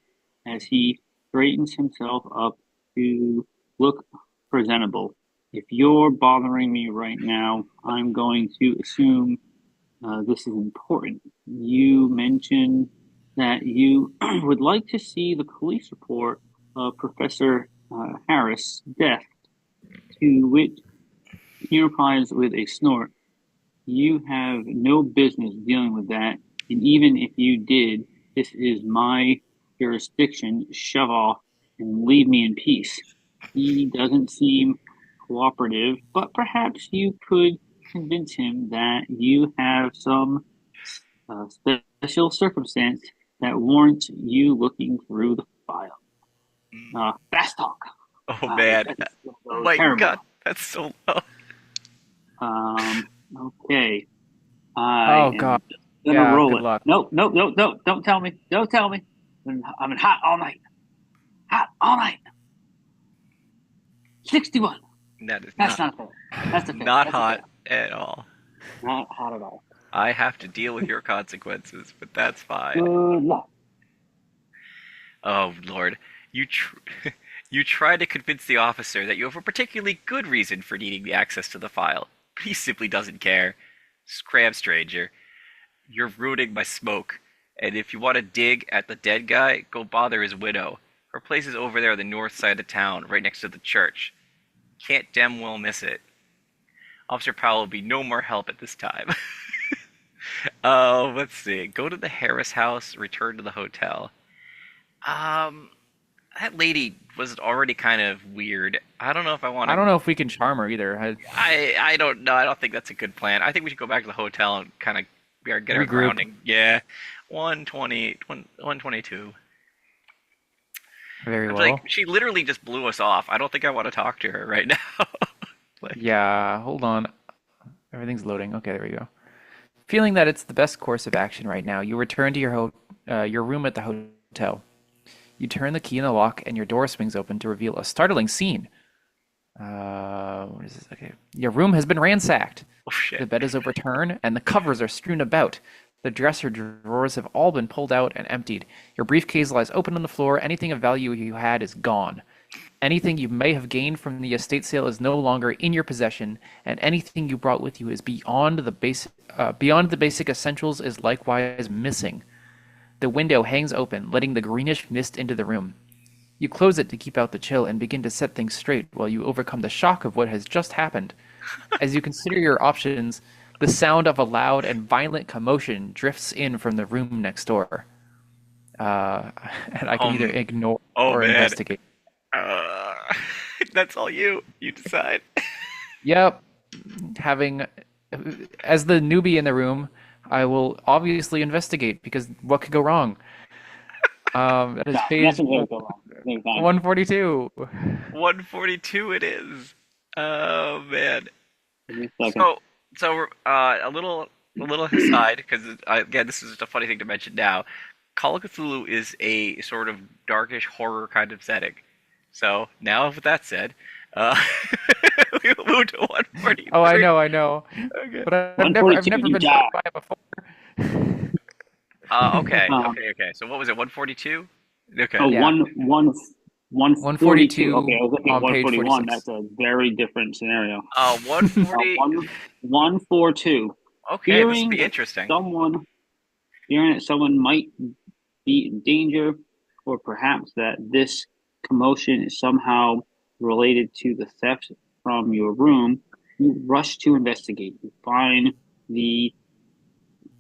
as he straightens himself up to look presentable. If you're bothering me right now, I'm going to assume this is important. You mentioned that you would like to see the police report of Professor Harris' death, to which he replies with a snort, "You have no business dealing with that, and even if you did, this is my jurisdiction. Shove off and leave me in peace." He doesn't seem cooperative, but perhaps you could convince him that you have some special circumstance that warrants you looking through the file. Fast talk. Oh man. Oh my terrible. god, that's so low. Okay. Oh, God. Gonna Yeah, roll good it. luck. Nope. Don't tell me. Don't tell me. I'm in hot all night. Hot all night. 61. That's not fair. That's a fair. not That's a hot at all. fair. Not hot at all. I have to deal with your consequences, but that's fine. Good luck. Oh Lord, you try to convince the officer that you have a particularly good reason for needing the access to the file, but he simply doesn't care. Scram stranger, you're ruining my smoke, and if you want to dig at the dead guy, go bother his widow. Her place is over there on the north side of town, right next to the church. Can't damn well miss it. Officer Powell will be no more help at this time. Let's see. Go to the Harris house, return to the hotel. That lady was already kind of weird. I don't know if I want to... I don't know if we can charm her either. I don't know. I don't think that's a good plan. I think we should go back to the hotel and kind of get our Regroup. grounding. Yeah. 122. Very well. Like, she literally just blew us off. I don't think I want to talk to her right now. Yeah, hold on. Everything's loading. Okay, there we go. Feeling that it's the best course of action right now, you return to your room at the hotel. You turn the key in the lock, and your door swings open to reveal a startling scene. What is this? Okay. Your room has been ransacked. Oh, shit. The bed is overturned, and the covers are strewn about. The dresser drawers have all been pulled out and emptied. Your briefcase lies open on the floor. Anything of value you had is gone. Anything you may have gained from the estate sale is no longer in your possession, and anything you brought with you is beyond the basic essentials is likewise missing. The window hangs open, letting the greenish mist into the room. You close it to keep out the chill and begin to set things straight while you overcome the shock of what has just happened. As you consider your options, the sound of a loud and violent commotion drifts in from the room next door. And I can either ignore or man. investigate. That's all you. You decide. Yep. As the newbie in the room, I will obviously investigate because what could go wrong? That is page Nothing will go wrong. Everything's fine. 142. 142 it is. Oh man. Give me a second. So a little aside, because again, this is just a funny thing to mention now. Call of Cthulhu is a sort of darkish horror kind of setting. So now, with that said, we will move to 143. Oh, I know. Okay. But I've never 142, been you shot die. by it before. Okay. So what was it? 142. Okay. Oh, Yeah. 114. 142. Okay, I was looking at on page 141. 46. That's a very different scenario. 140. 142. Okay, this will Fearing be that interesting. someone, fearing that someone might be in danger, or perhaps that this commotion is somehow related to the theft from your room, you rush to investigate. You find the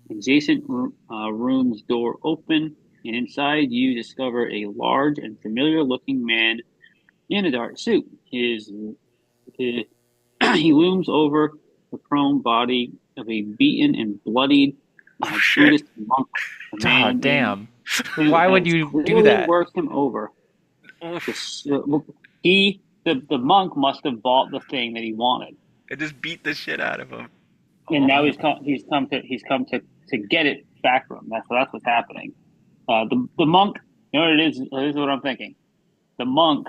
adjacent room's door open, and inside you discover a large and familiar-looking man in a dark suit. His he looms over the prone body of a beaten and bloodied Oh shit! Buddhist monk. The Ah, man damn. who Why would has you do clearly that? worked him over. Oof. The monk must have bought the thing that he wanted, I just beat the shit out of him. and Oh, now he's come to get it back from him. That's what's happening. The monk, you know what it is? This is what I'm thinking. The monk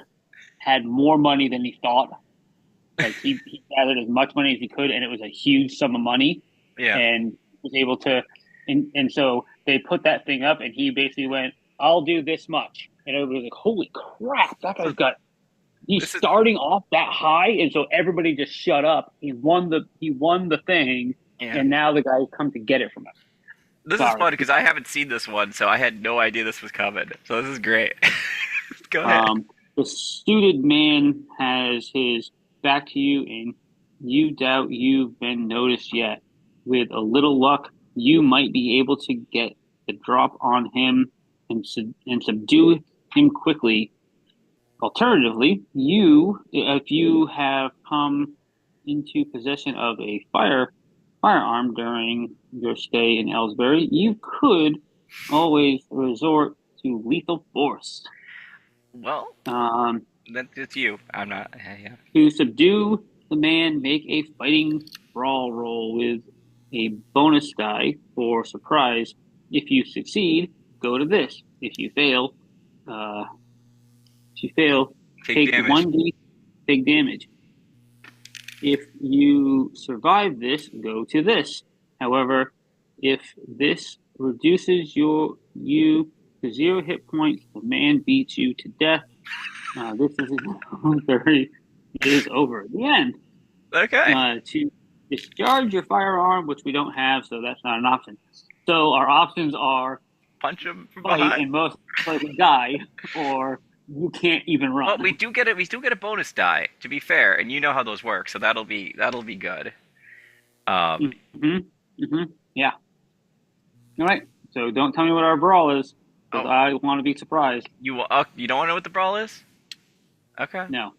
had more money than he thought. Like he gathered as much money as he could, and it was a huge sum of money, yeah. and was able to, and so they put that thing up, and he basically went, "I'll do this much," and everybody was like, "Holy crap, that guy's got." He's This is starting off that high, and so everybody just shut up. He won the thing, yeah. and now the guy's come to get it from him. This is Sorry. fun because I haven't seen this one, so I had no idea this was coming. So this is great. Go ahead. The suited man has his back to you, and you doubt you've been noticed yet. With a little luck, you might be able to get the drop on him and subdue him quickly. Alternatively, if you have come into possession of a firearm during your stay in Ellsbury, you could always resort to lethal force. Well, that's you. I'm not. Yeah. To subdue the man, make a fighting brawl roll with a bonus die for surprise. If you succeed, go to this. If you fail, take damage. 1d, take damage. If you survive this, go to this. However, if this reduces you to 0 hit points, the man beats you to death. This is over. The end. Okay. To discharge your firearm, which we don't have, so that's not an option. So our options are Punch him from fight behind. and most likely die, or you can't even run. Well, we do get a bonus die, to be fair, and you know how those work, so that'll be good. Yeah. All right. So don't tell me what our brawl is, because I want to be surprised. You don't want to know what the brawl is? Okay. No.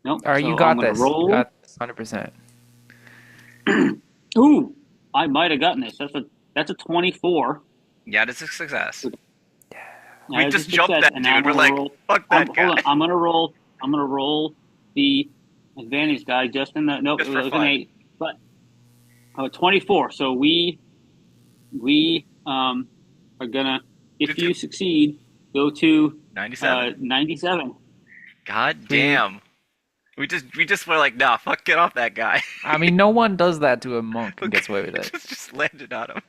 Nope. All right, So you got I'm gonna this. roll. You got this 100%. Ooh, I might have gotten this. That's a 24. Yeah, this is a success. We just jumped that dude. We're like, fuck that guy. Hold on. I'm gonna roll the advantage die just in the Just it for was fun. an 8, but 24. So we are gonna, if 50. you succeed, go to 97. 97. God damn. We just were like, nah, fuck, get off that guy. I mean, no one does that to a monk and gets away with it. just landed on him.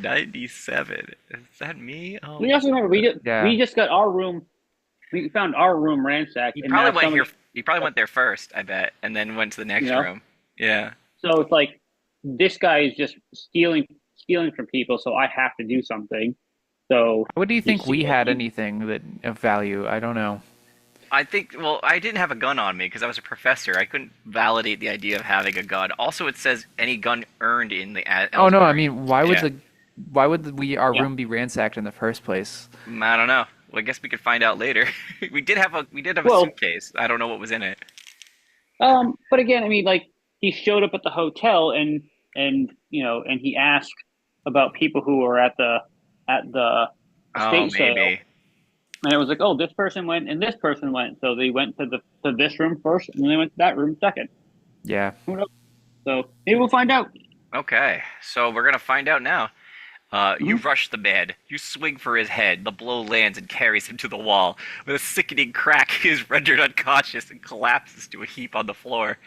97. Is that me? Oh. We also remember Yeah. we just got our room. We found our room ransacked. He and probably now went somebody- here. He probably went there first, I bet, and then went to the next Yeah. room. Yeah. So it's like this guy is just stealing from people, so I have to do something. So What do you think see we what had you- anything that of value? I don't know. I think. Well, I didn't have a gun on me because I was a professor. I couldn't validate the idea of having a gun. Also, it says any gun earned in the. Oh no, I mean, why would Yeah. our Yeah. room be ransacked in the first place? I don't know. Well, I guess we could find out later. we did have a Well- suitcase. I don't know what was in it. but again, I mean, like he showed up at the hotel and he asked about people who were at the estate sale. Maybe. And it was like, oh, this person went and this person went. So they went to this room first, and then they went to that room second. Yeah. Who knows? So maybe we'll find out. Okay, so we're gonna find out now. You rush the man. You swing for his head. The blow lands and carries him to the wall. With a sickening crack, he is rendered unconscious and collapses to a heap on the floor.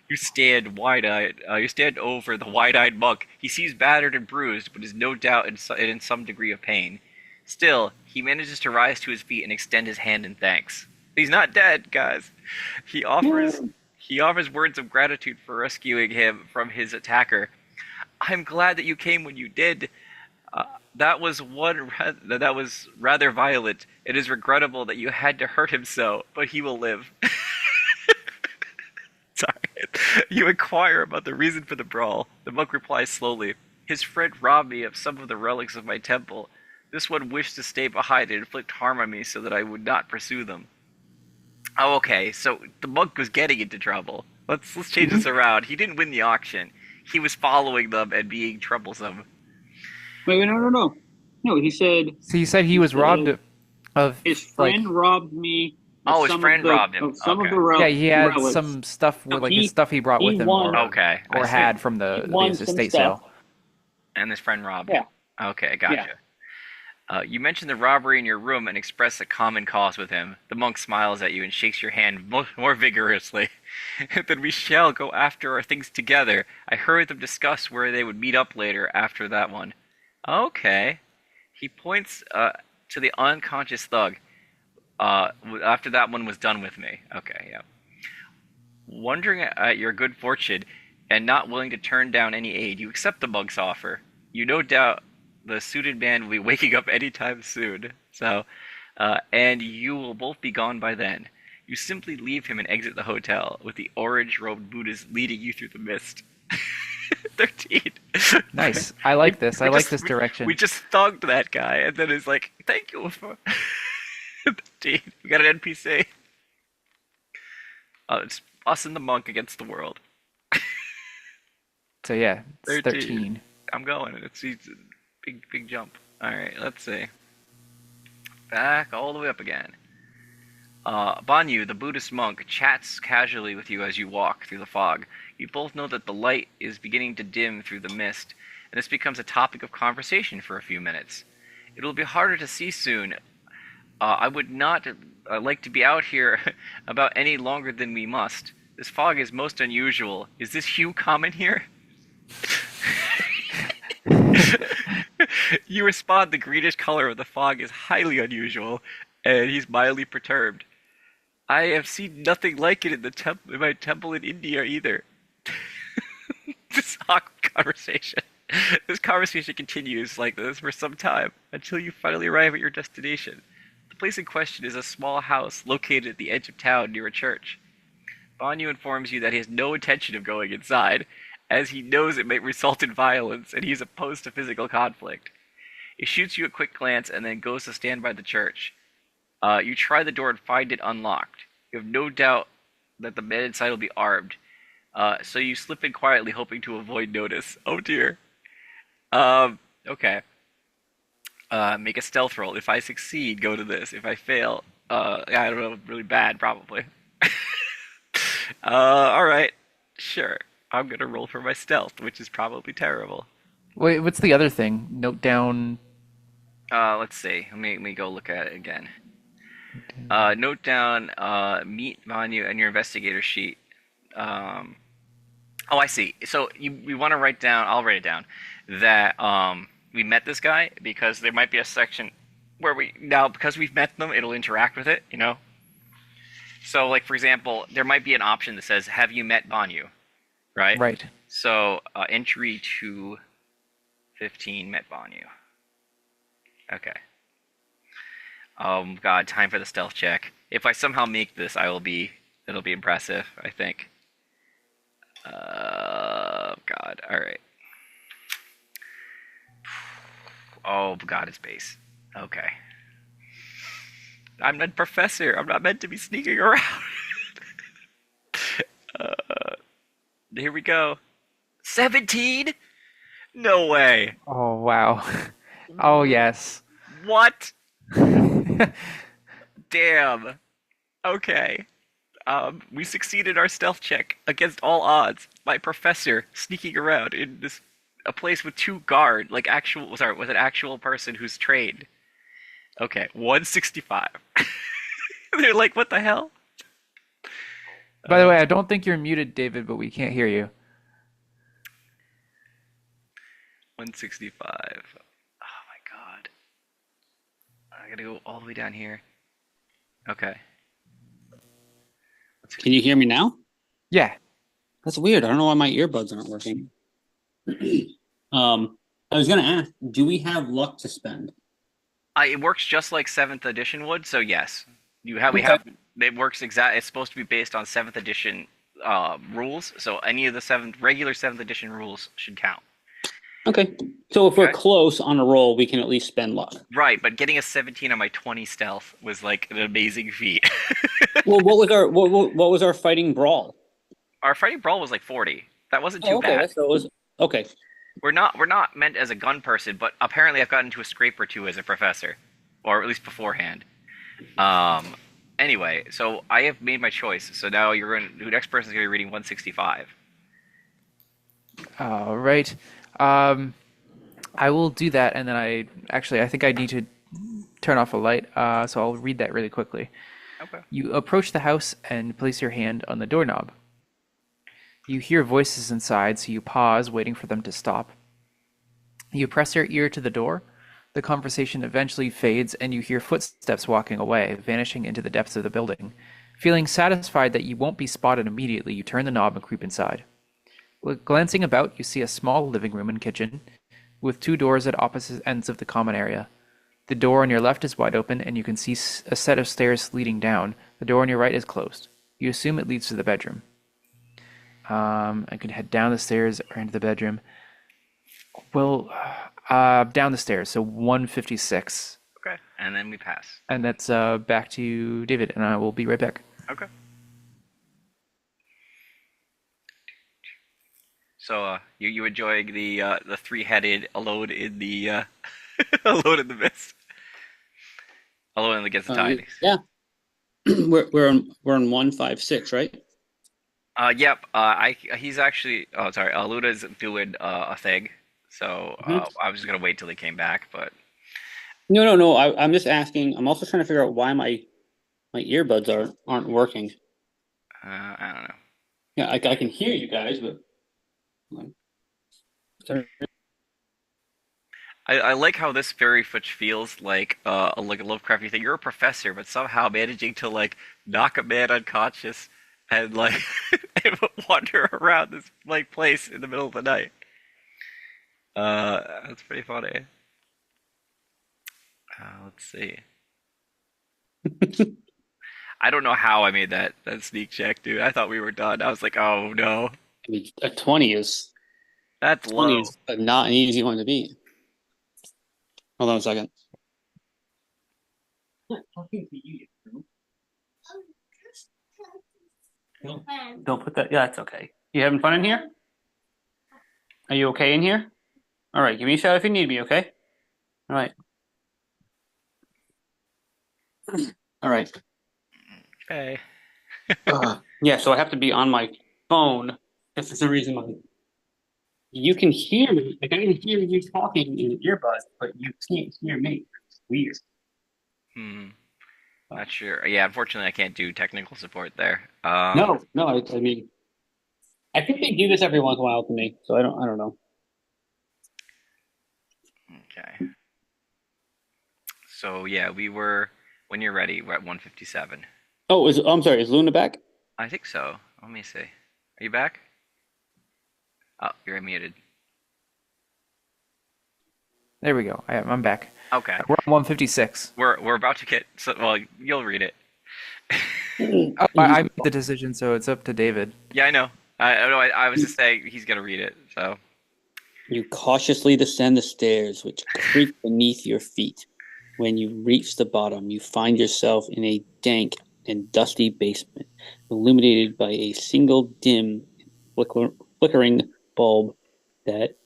You stand wide-eyed. You stand over the wide-eyed monk. He seems battered and bruised, but is no doubt in some degree of pain. Still, he manages to rise to his feet and extend his hand in thanks. He's not dead, guys. He offers he offers words of gratitude for rescuing him from his attacker. I'm glad that you came when you did. That was that was rather violent. It is regrettable that you had to hurt him so, but he will live. Sorry. You inquire about the reason for the brawl. The monk replies slowly. His friend robbed me of some of the relics of my temple. This one wished to stay behind and inflict harm on me so that I would not pursue them. Oh, okay, so the monk was getting into trouble. Let's change this around. He didn't win the auction. He was following them and being troublesome. Wait, no. No, he said. So you said he was robbed of His friend robbed me. Oh, his friend robbed him. Of some Okay. of the relics. Yeah, he had relics. some stuff, No, like his stuff he brought he with him, won. Okay, I or see. had from the won some estate stuff. sale. And his friend robbed Yeah. him. Okay, gotcha. You mentioned the robbery in your room and express a common cause with him. The monk smiles at you and shakes your hand more vigorously. Then we shall go after our things together. I heard them discuss where they would meet up later after that one. Okay. He points to the unconscious thug. After that one was done with me. Okay, yeah. Wondering at your good fortune and not willing to turn down any aid, you accept the monk's offer. You no doubt the suited man will be waking up anytime soon. So, and you will both be gone by then. You simply leave him and exit the hotel, with the orange-robed Buddhist leading you through the mist. 13. Nice. I like this. I We like just- this direction. We just thugged that guy, and then it's like, thank you for... 13. We got an NPC. It's us and the monk against the world. So yeah, it's 13. 13. I'm going. It's a big jump. Alright, let's see. Back all the way up again. Banyu, the Buddhist monk, chats casually with you as you walk through the fog. You both know that the light is beginning to dim through the mist, and this becomes a topic of conversation for a few minutes. It will be harder to see soon. I would not like to be out here about any longer than we must. This fog is most unusual. Is this hue common here? You respond, the greenish color of the fog is highly unusual, and he's mildly perturbed. I have seen nothing like it in my temple in India either. This awkward conversation. This conversation continues like this for some time, until you finally arrive at your destination. The place in question is a small house located at the edge of town near a church. Banyu informs you that he has no intention of going inside, as he knows it might result in violence, and he is opposed to physical conflict. He shoots you a quick glance and then goes to stand by the church. You try the door and find it unlocked. You have no doubt that the man inside will be armed, so you slip in quietly, hoping to avoid notice. Oh dear. Okay. Make a stealth roll. If I succeed, go to this. If I fail, I don't know, really bad, probably. Alright. Sure. I'm gonna roll for my stealth, which is probably terrible. Wait, what's the other thing? Note down. Let's see. Let me go look at it again. Note down, meet Vanyu and your investigator sheet. Oh, I see. So we want to write down, I'll write it down, that we met this guy, because there might be a section where because we've met them, it'll interact with it, you know? So, like, for example, there might be an option that says, have you met Banyu? Right? Right. So, entry 215, met Banyu. Okay. Oh god, time for the stealth check. If I somehow make this, it'll be impressive, I think. God, alright. Oh god, it's base. Okay. I'm not professor, I'm not meant to be sneaking around. Here we go. 17? No way. Oh wow. Oh yes. What? Damn. Okay. We succeeded our stealth check against all odds. My professor sneaking around in a place with two guard, with an actual person who's trained. Okay, 165. They're like, what the hell? By the way, I don't think you're muted, David, but we can't hear you. 165. Oh my god. I gotta go all the way down here. Okay. Can you hear me now? Yeah. That's weird. I don't know why my earbuds aren't working. I was gonna ask, do we have luck to spend? It works just like 7th edition would, so yes. We Okay. have it works exact. It's supposed to be based on 7th edition rules, so any of the regular 7th edition rules should count. Okay. So if we're Okay. close on a roll, we can at least spend luck. Right, but getting a 17 on my 20 stealth was like an amazing feat. Well, what was our fighting brawl? Our fighting brawl was like 40. That wasn't too okay. bad. So it was okay. We're not meant as a gun person, but apparently I've gotten into a scrape or two as a professor, or at least beforehand. Anyway, so I have made my choice. So now the next person's gonna be reading 165. All right. I will do that, and then I think I need to turn off a light. So I'll read that really quickly. Okay. You approach the house and place your hand on the doorknob. You hear voices inside, so you pause, waiting for them to stop. You press your ear to the door. The conversation eventually fades, and you hear footsteps walking away, vanishing into the depths of the building. Feeling satisfied that you won't be spotted immediately, you turn the knob and creep inside. Glancing about, you see a small living room and kitchen, with two doors at opposite ends of the common area. The door on your left is wide open, and you can see a set of stairs leading down. The door on your right is closed. You assume it leads to the bedroom. I can head down the stairs or into the bedroom. Well, down the stairs, so 156. Okay. And then we pass. And that's back to David, and I will be right back. Okay. So you enjoying the 3-headed alone in the alone in the mist, alone against the tide. Yeah. we're on 156, right? Yep. He's actually. Oh, sorry. Luda's doing a thing, so I was just gonna wait till he came back, but No. I'm just asking. I'm also trying to figure out why my earbuds aren't working. I don't know. Yeah, I can hear you guys, but I like how this very much feels like a Lovecrafty thing. You're a professor, but somehow managing to like knock a man unconscious and like and wander around this like place in the middle of the night. That's pretty funny. Let's see. I don't know how I made that sneak check, dude. I thought we were done. I was like, oh no, I mean, a 20 is that's 20 low. is not an easy one to beat. Hold on a second. Talking to you. Don't put that. Yeah, that's okay. You having fun in here? Are you okay in here? All right, give me a shout if you need me, okay? All right. All right. Okay. Yeah, so I have to be on my phone if for some reason you can hear me. Like I can hear you talking in earbuds, but you can't hear me. It's weird. Not sure. Yeah, unfortunately, I can't do technical support there. No, I mean, I think they do this every once in a while to me, so I don't know. Okay. So yeah, when you're ready, we're at 157. Oh, I'm sorry. Is Luna back? I think so. Let me see. Are you back? Oh, you're muted. There we go. I'm back. Okay. We're on 156. We're about to get. So, well, you'll read it. Oh, I made the decision, so it's up to David. Yeah, I know. I was just saying he's gonna read it. So You cautiously descend the stairs, which creak beneath your feet. When you reach the bottom, you find yourself in a dank and dusty basement, illuminated by a single dim, flickering bulb that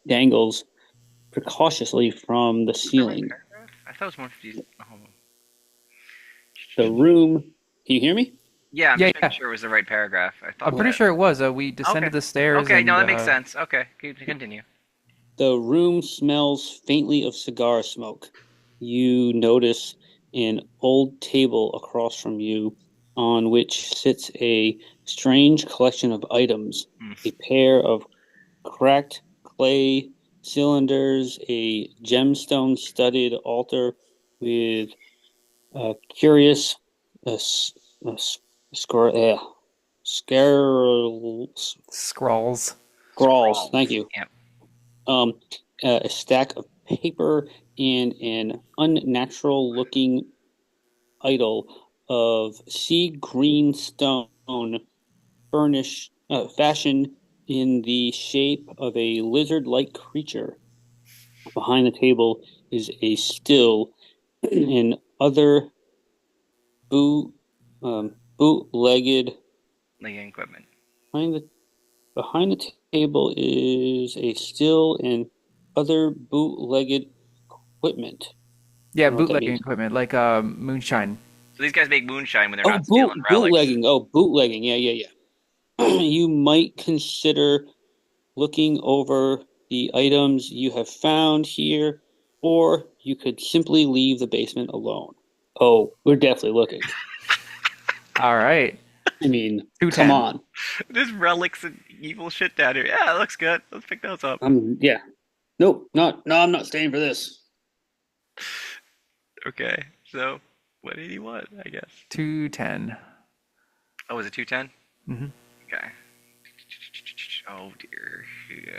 dangles precautiously from the ceiling. I thought it was 150. Oh. The room. Can you hear me? Yeah, I'm Yeah, just making yeah. sure it was the right paragraph. I thought. I'm pretty sure it was. We descended Okay. the stairs. Okay, and, no, that makes sense. Okay, continue. The room smells faintly of cigar smoke. You notice an old table across from you on which sits a strange collection of items. A pair of cracked clay cylinders, a gemstone-studded altar with curious scrolls. Scrawls. Scrawls. Thank you. Yep. A stack of paper and an unnatural-looking idol of sea green stone, fashioned in the shape of a lizard-like creature. Behind the table is a still and other bootlegged. Legging equipment. Behind the table is a still and other bootlegged equipment. Yeah, I don't know what that bootlegging means. equipment, like moonshine. So these guys make moonshine when they're not stealing relics. Bootlegging. Oh, bootlegging. Yeah. You might consider looking over the items you have found here, or you could simply leave the basement alone. Oh, we're definitely looking. All right. I mean, 210. come on. There's relics and evil shit down here. Yeah, it looks good. Let's pick those up. Yeah. Nope. No, I'm not staying for this. Okay, so what did he want, I guess? 210. Oh, was it 210? Mhm. Okay. Oh dear.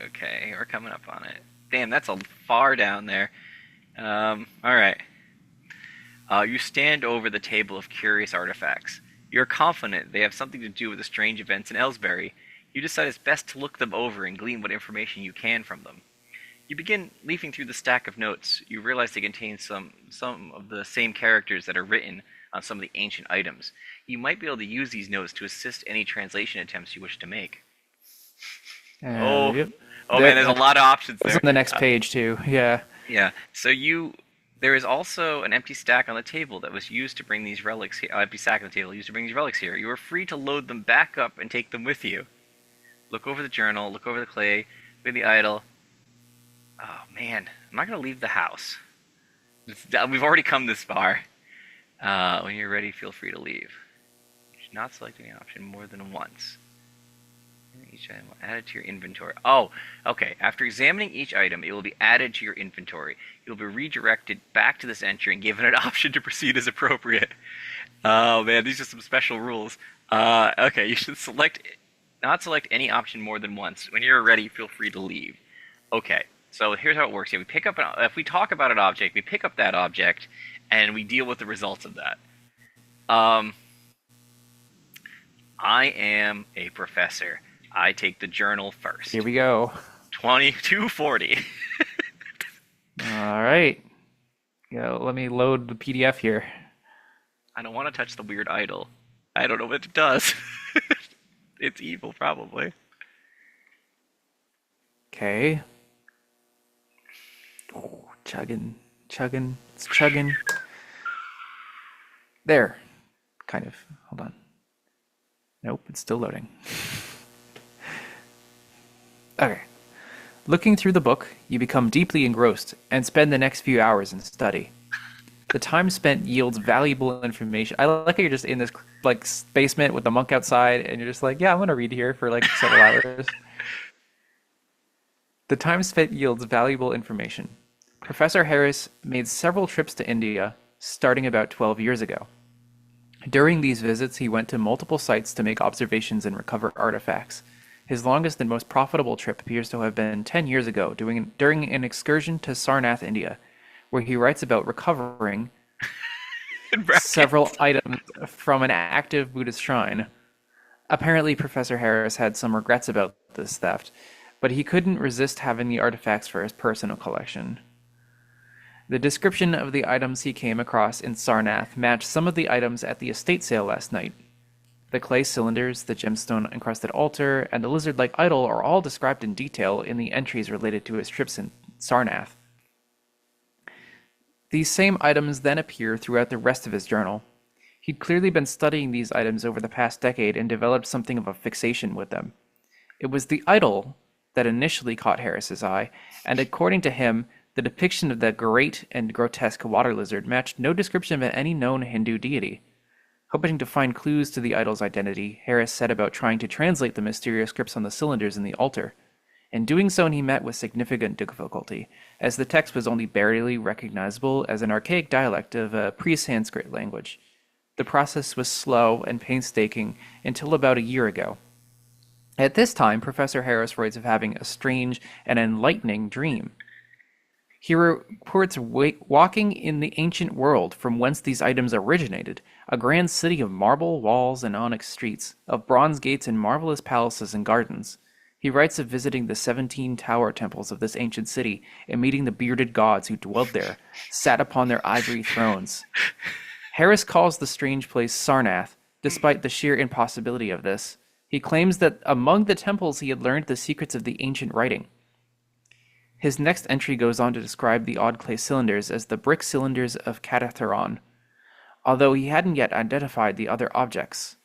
Okay, we're coming up on it. Damn, that's a far down there. Alright. You stand over the table of curious artifacts. You're confident they have something to do with the strange events in Ellsbury. You decide it's best to look them over and glean what information you can from them. You begin leafing through the stack of notes. You realize they contain some of the same characters that are written on some of the ancient items. You might be able to use these notes to assist any translation attempts you wish to make. Oh, Yep. oh man, there's a lot of options That's there. on the next page, too. Yeah. Yeah, so there is also an empty stack on the table that was used to bring these relics here. Empty stack on the table used to bring these relics here. You are free to load them back up and take them with you. Look over the journal, look over the clay, look at the idol. Oh man, I'm not going to leave the house. We've already come this far. When you're ready, feel free to leave. You should not select any option more than once. Each item will add it to your inventory. Oh, okay. After examining each item, it will be added to your inventory. You'll be redirected back to this entry and given an option to proceed as appropriate. Oh man, these are some special rules. Okay, you should not select any option more than once. When you're ready, feel free to leave. Okay, so here's how it works. If we talk about an object, we pick up that object, and we deal with the results of that. I am a professor. I take the journal first. Here we go. 2240. All right. Yeah, let me load the PDF here. I don't want to touch the weird idol. I don't know what it does. It's evil, probably. Okay. Oh, chugging. It's chugging. There. Kind of. Hold on. Nope, it's still loading. Okay. Looking through the book, you become deeply engrossed and spend the next few hours in study. The time spent yields valuable information. I like how you're just in this basement with the monk outside, and you're just like, yeah, I'm going to read here for several hours. The time spent yields valuable information. Professor Harris made several trips to India, starting about 12 years ago. During these visits, he went to multiple sites to make observations and recover artifacts. His longest and most profitable trip appears to have been 10 years ago, during an excursion to Sarnath, India, where he writes about recovering several items from an active Buddhist shrine. Apparently, Professor Harris had some regrets about this theft, but he couldn't resist having the artifacts for his personal collection. The description of the items he came across in Sarnath matched some of the items at the estate sale last night. The clay cylinders, the gemstone-encrusted altar, and the lizard-like idol are all described in detail in the entries related to his trips in Sarnath. These same items then appear throughout the rest of his journal. He'd clearly been studying these items over the past decade and developed something of a fixation with them. It was the idol that initially caught Harris's eye, and according to him, the depiction of the great and grotesque water lizard matched no description of any known Hindu deity. Hoping to find clues to the idol's identity, Harris set about trying to translate the mysterious scripts on the cylinders in the altar. In doing so, he met with significant difficulty, as the text was only barely recognizable as an archaic dialect of a pre-Sanskrit language. The process was slow and painstaking until about a year ago. At this time, Professor Harris writes of having a strange and enlightening dream. He reports walking in the ancient world from whence these items originated, a grand city of marble walls and onyx streets, of bronze gates and marvelous palaces and gardens. He writes of visiting the 17 tower temples of this ancient city and meeting the bearded gods who dwelled there, sat upon their ivory thrones. Harris calls the strange place Sarnath, despite the sheer impossibility of this. He claims that among the temples he had learned the secrets of the ancient writing. His next entry goes on to describe the odd clay cylinders as the brick cylinders of Katatheron, although he hadn't yet identified the other objects.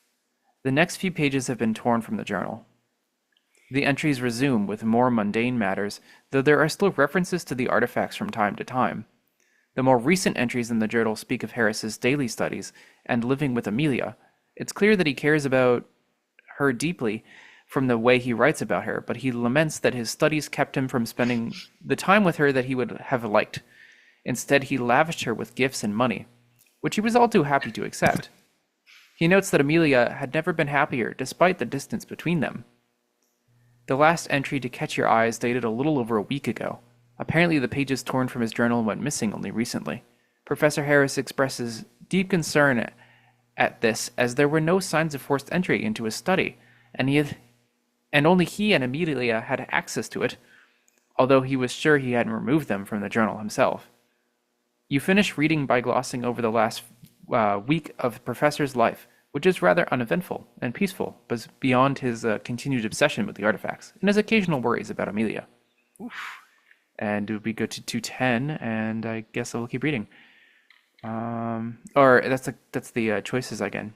The next few pages have been torn from the journal. The entries resume with more mundane matters, though there are still references to the artifacts from time to time. The more recent entries in the journal speak of Harris's daily studies and living with Amelia. It's clear that he cares about her deeply from the way he writes about her, but he laments that his studies kept him from spending the time with her that he would have liked. Instead, he lavished her with gifts and money, which he was all too happy to accept. He notes that Amelia had never been happier, despite the distance between them. The last entry to catch your eye is dated a little over a week ago. Apparently, the pages torn from his journal went missing only recently. Professor Harris expresses deep concern at this, as there were no signs of forced entry into his study, and only he and Amelia had access to it, although he was sure he hadn't removed them from the journal himself. You finish reading by glossing over the last week of the professor's life, which is rather uneventful and peaceful, but beyond his continued obsession with the artifacts, and his occasional worries about Amelia. Oof. And it would be good to 210, and I guess I'll keep reading. Or that's the choices again.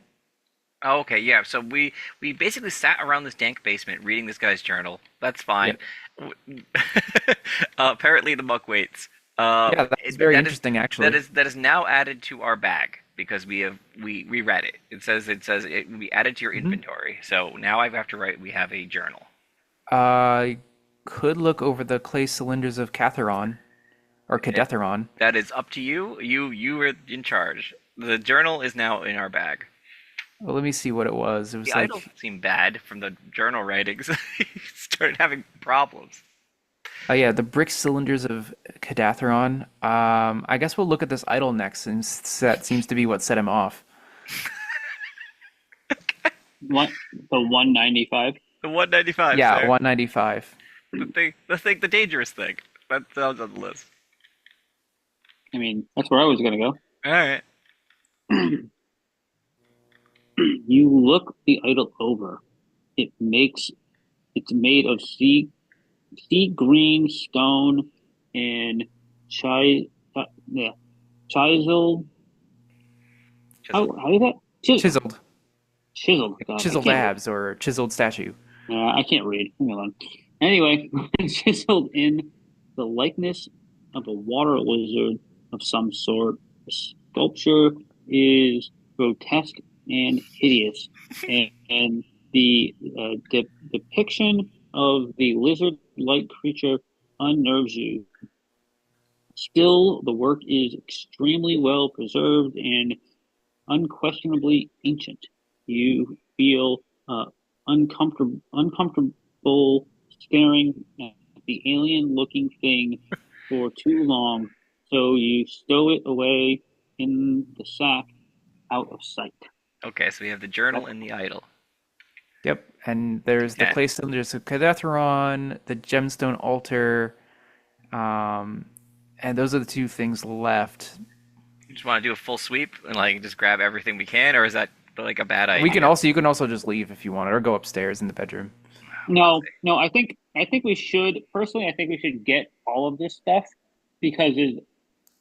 Oh, okay, yeah. So we basically sat around this dank basement reading this guy's journal. That's fine. Apparently the muck waits. Yeah, that's very interesting, actually. That is now added to our bag because we read it. It says it will be added to your inventory. So now I have to write. We have a journal. I could look over the clay cylinders of Katheron, or Kadetheron. That is up to you. You were in charge. The journal is now in our bag. Well, let me see what it was. It was The like idol seemed bad from the journal writings. He started having problems. oh yeah, the brick cylinders of Kadatheron. I guess we'll look at this idol next, since that seems to be what set him off. What, the 195? The 195. Yeah, sir. 195. The dangerous thing. That sounds on the list. I mean, that's where I was gonna go. All right. You look the idol over. It's made of sea green stone and chiseled. How is that? Chiseled. Chiseled. God, Chiseled abs or chiseled statue. I can't read. Hang on. Anyway, chiseled in the likeness of a water lizard of some sort. The sculpture is grotesque and hideous, and the depiction of the lizard-like creature unnerves you. Still, the work is extremely well preserved and unquestionably ancient. You feel uncomfortable staring at the alien-looking thing for too long, so you stow it away in the sack out of sight. Okay, so we have the journal and the idol. Yep, and there's the clay cylinders of Kadatheron, the gemstone altar, and those are the two things left. You just want to do a full sweep and like just grab everything we can, or is that like a bad idea? You can also just leave if you want, or go upstairs in the bedroom. No. I think we should personally. I think we should get all of this stuff because there's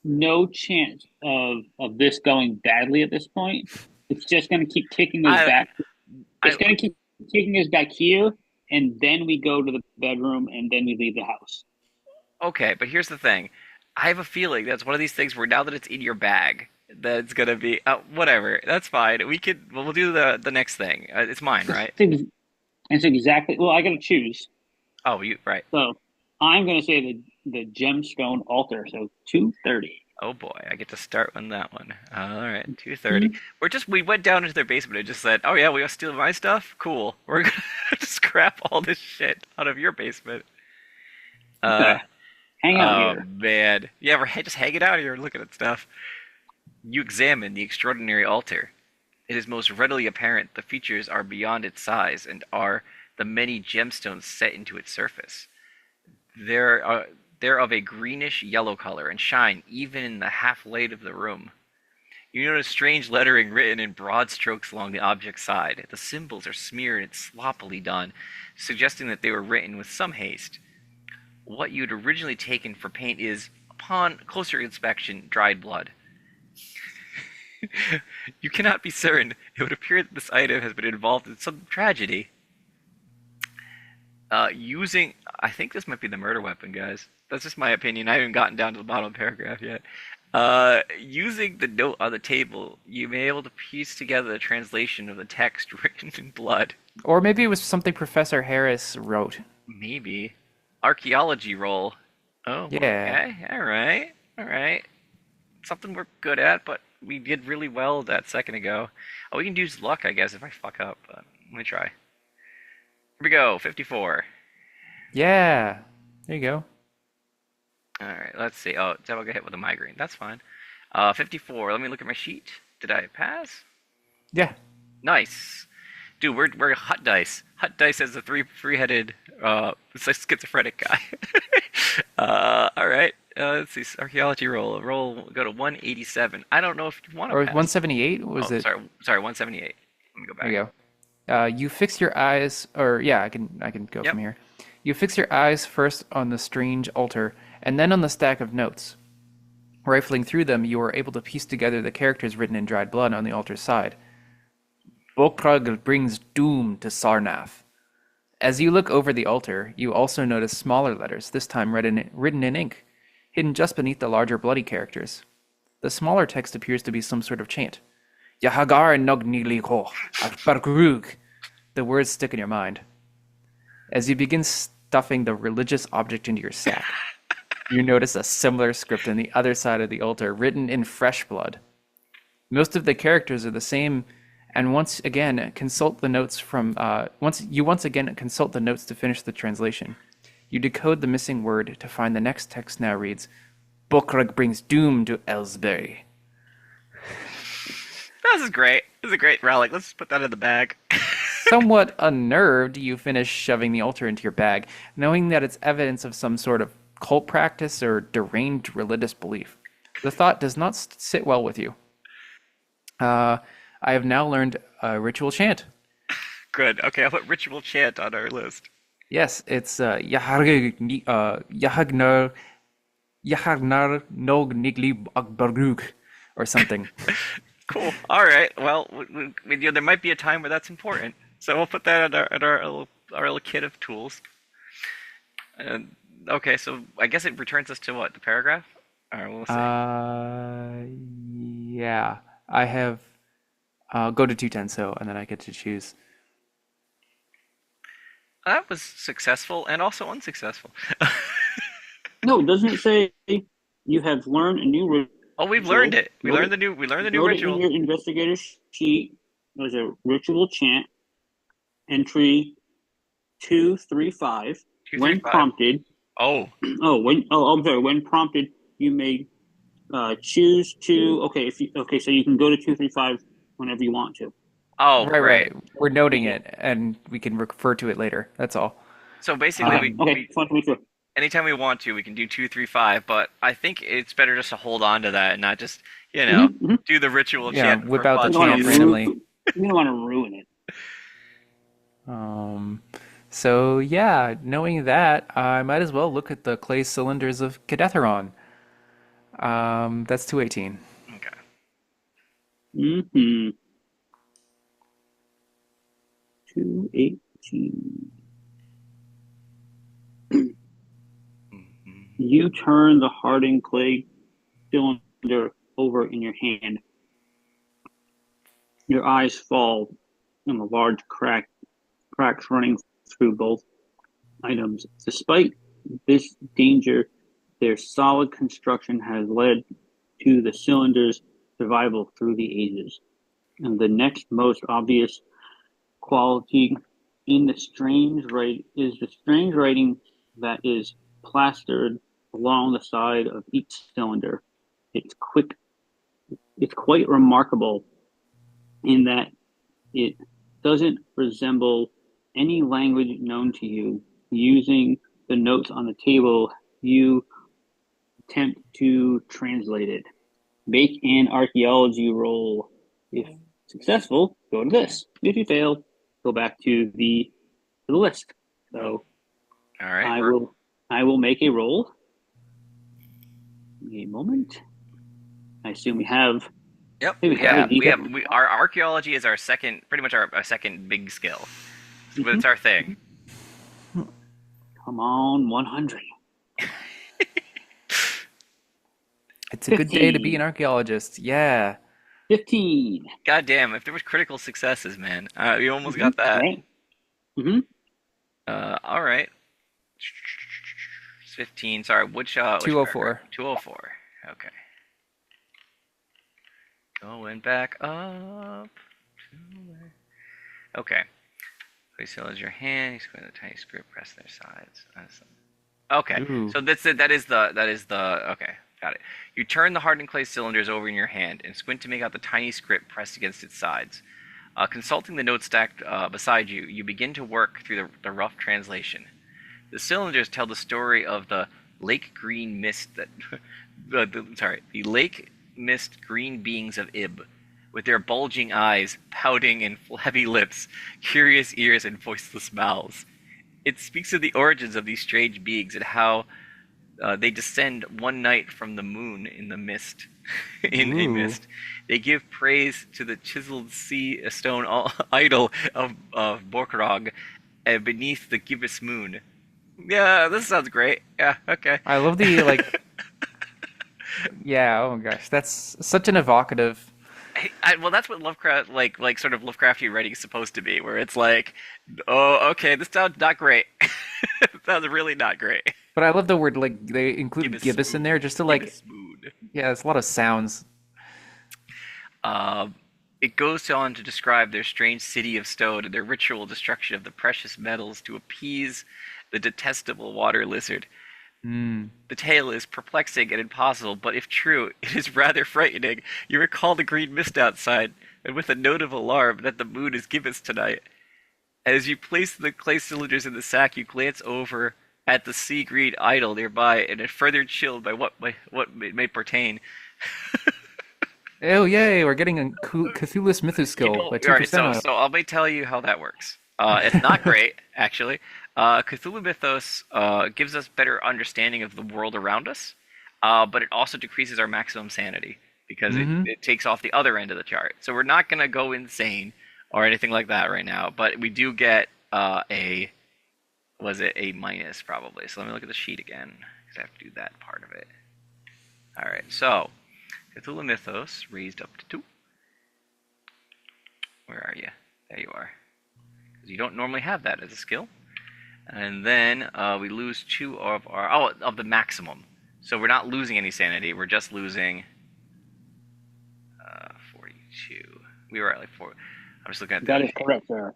no chance of this going badly at this point. It's just going to keep kicking us back. It's going to keep kicking us back here, and then we go to the bedroom, and then we leave the house. Okay, but here's the thing. I have a feeling that's one of these things where now that it's in your bag, that's going to be whatever. That's fine. We'll do the next thing. It's mine, right? It's exactly. Well, I got to choose. Oh, you right. So I'm going to say the gemstone altar. So 230. Oh boy, I get to start on that one. All right, 230. We went down into their basement and just said, "Oh yeah, we gonna steal my stuff. Cool. We're gonna scrap all this shit out of your basement." Uh, Okay. Hang out oh here. man, yeah, we're just hanging out here looking at stuff. You examine the extraordinary altar. It is most readily apparent the features are beyond its size and are the many gemstones set into its surface. They're of a greenish yellow color and shine even in the half light of the room. You notice strange lettering written in broad strokes along the object's side. The symbols are smeared and sloppily done, suggesting that they were written with some haste. What you'd originally taken for paint is, upon closer inspection, dried blood. You cannot be certain. It would appear that this item has been involved in some tragedy. I think this might be the murder weapon, guys. That's just my opinion. I haven't gotten down to the bottom of the paragraph yet. Using the note on the table, you may be able to piece together the translation of the text written in blood. Or maybe it was something Professor Harris wrote. Maybe. Archaeology roll. Oh, Yeah. okay. All right. Something we're good at, but we did really well that second ago. Oh, we can use luck, I guess, if I fuck up. But let me try. Here we go. 54. Yeah. There you go. All right, let's see. Oh, Demo got hit with a migraine. That's fine. 54. Let me look at my sheet. Did I pass? Yeah. Nice. Dude, we're Hut Dice. Hut Dice has a three-headed schizophrenic guy. All right. Let's see. Archaeology roll. Go to 187. I don't know if you want to Or pass. 178 was it? Sorry, 178. Let me go back. There you go. You fix your eyes, or yeah, I can go Yep. from here. You fix your eyes first on the strange altar, and then on the stack of notes. Rifling through them, you are able to piece together the characters written in dried blood on the altar's side. Bokrug brings doom to Sarnath. As you look over the altar, you also notice smaller letters, this time written in ink, hidden just beneath the larger bloody characters. The smaller text appears to be some sort of chant. Yahagar Nogniliko Akbargrug. The words stick in your mind. As you begin stuffing the religious object into your sack, you notice a similar script on the other side of the altar, written in fresh blood. Most of the characters are the same, and once again consult the notes to finish the translation. You decode the missing word to find the next text now reads, Bokrug brings doom to Ellsbury. This is great. This is a great relic. Let's put that in the bag. Somewhat unnerved, you finish shoving the altar into your bag, knowing that it's evidence of some sort of cult practice or deranged religious belief. The thought does not sit well with you. I have now learned a ritual chant. Good. Okay, I'll put ritual chant on our list. Yes, it's Yahagnar Nog Nigli Akbarguk or something. Cool. All right. Well, there might be a time where that's important, so we'll put that at our little kit of tools. Okay, so I guess it returns us to what, the paragraph? All right, we'll see. Yeah. I have go to 210 and then I get to choose. That was successful and also unsuccessful. No, doesn't it say you have learned a new ritual? Oh, we've learned it. We learned the new In ritual. your investigator's sheet, there's a ritual chant, entry 235. When 235. prompted, Oh, I'm sorry. When prompted, you may choose to. So you can go to 235 whenever you want to. oh, Right. We're noting it, and we can refer to it later. That's all. So basically, Okay, fine to be sure. anytime we want to, we can do 235. But I think it's better just to hold on to that and not just, do the ritual Yeah, chant. whip for out the fun. chant randomly. You don't want to ruin it. So yeah, knowing that, I might as well look at the clay cylinders of Cadetheron. That's 218. Okay. Mm-hmm. 218. You turn the hardened clay cylinder over in your hand. Your eyes fall on the large cracks running through both items. Despite this danger, their solid construction has led to the cylinder's survival through the ages. And the next most obvious quality in the strange writing that is plastered along the side of each cylinder. It's quick. It's quite remarkable in that it doesn't resemble any language known to you. Using the notes on the table, you attempt to translate it. Make an archaeology roll. If successful, go to this. If you fail, go back to the list. So All right. I will make a roll. A moment. I assume we have. Yep. We have Our archaeology is our second, pretty much our second big skill. But it's our thing. Come on, 100. It's a good day to be an archaeologist. Yeah. 15. God damn! If there was critical successes, man, you almost got that. Right. Mm-hmm. All right. 15. Sorry, which 204. 204. Okay. Going back up. Okay. Place cylinders in your hand. You squint the tiny script. Press their sides. Okay. Ooh. So that is the. Okay. Got it. You turn the hardened clay cylinders over in your hand and squint to make out the tiny script pressed against its sides. Consulting the notes stacked beside you, you begin to work through the rough translation. The cylinders tell the story of the lake green mist that, the lake mist green beings of Ib, with their bulging eyes, pouting and flabby lips, curious ears, and voiceless mouths. It speaks of the origins of these strange beings and how they descend one night from the moon in the mist. in a mist. They give praise to the chiseled sea stone idol of Borkrog beneath the gibbous moon. Yeah, this sounds great. Yeah, okay. I love the, like... Yeah, oh my gosh. That's such an evocative... Well, that's what Lovecraft, like sort of Lovecraftian writing is supposed to be, where it's like, oh, okay, this sounds not great. It sounds really not great. But I love the word, like, they include gibbous in there just to, like... Yeah, it's a lot of sounds. It goes on to describe their strange city of stone and their ritual destruction of the precious metals to appease the detestable water lizard. The tale is perplexing and impossible, but if true, it is rather frightening. You recall the green mist outside, and with a note of alarm that the moon is gibbous tonight. As you place the clay cylinders in the sack, you glance over at the sea green idol nearby, and are further chilled by what it may pertain. Oh, yay, we're getting a Cthulhu's Mythoscope by 2%. Alright, so let me tell you how that works. It's not great, actually. Cthulhu Mythos gives us better understanding of the world around us, but it also decreases our maximum sanity, because it takes off the other end of the chart. So we're not going to go insane or anything like that right now, but we do get a minus, probably. So let me look at the sheet again, because I have to do that part of it. Alright, so Cthulhu Mythos raised up to 2. Where are you? There you are. Because you don't normally have that as a skill. And then we lose 2 of of the maximum. So we're not losing any sanity. We're just losing 42. We were at like 4. I'm just looking at that. Is correct, sir.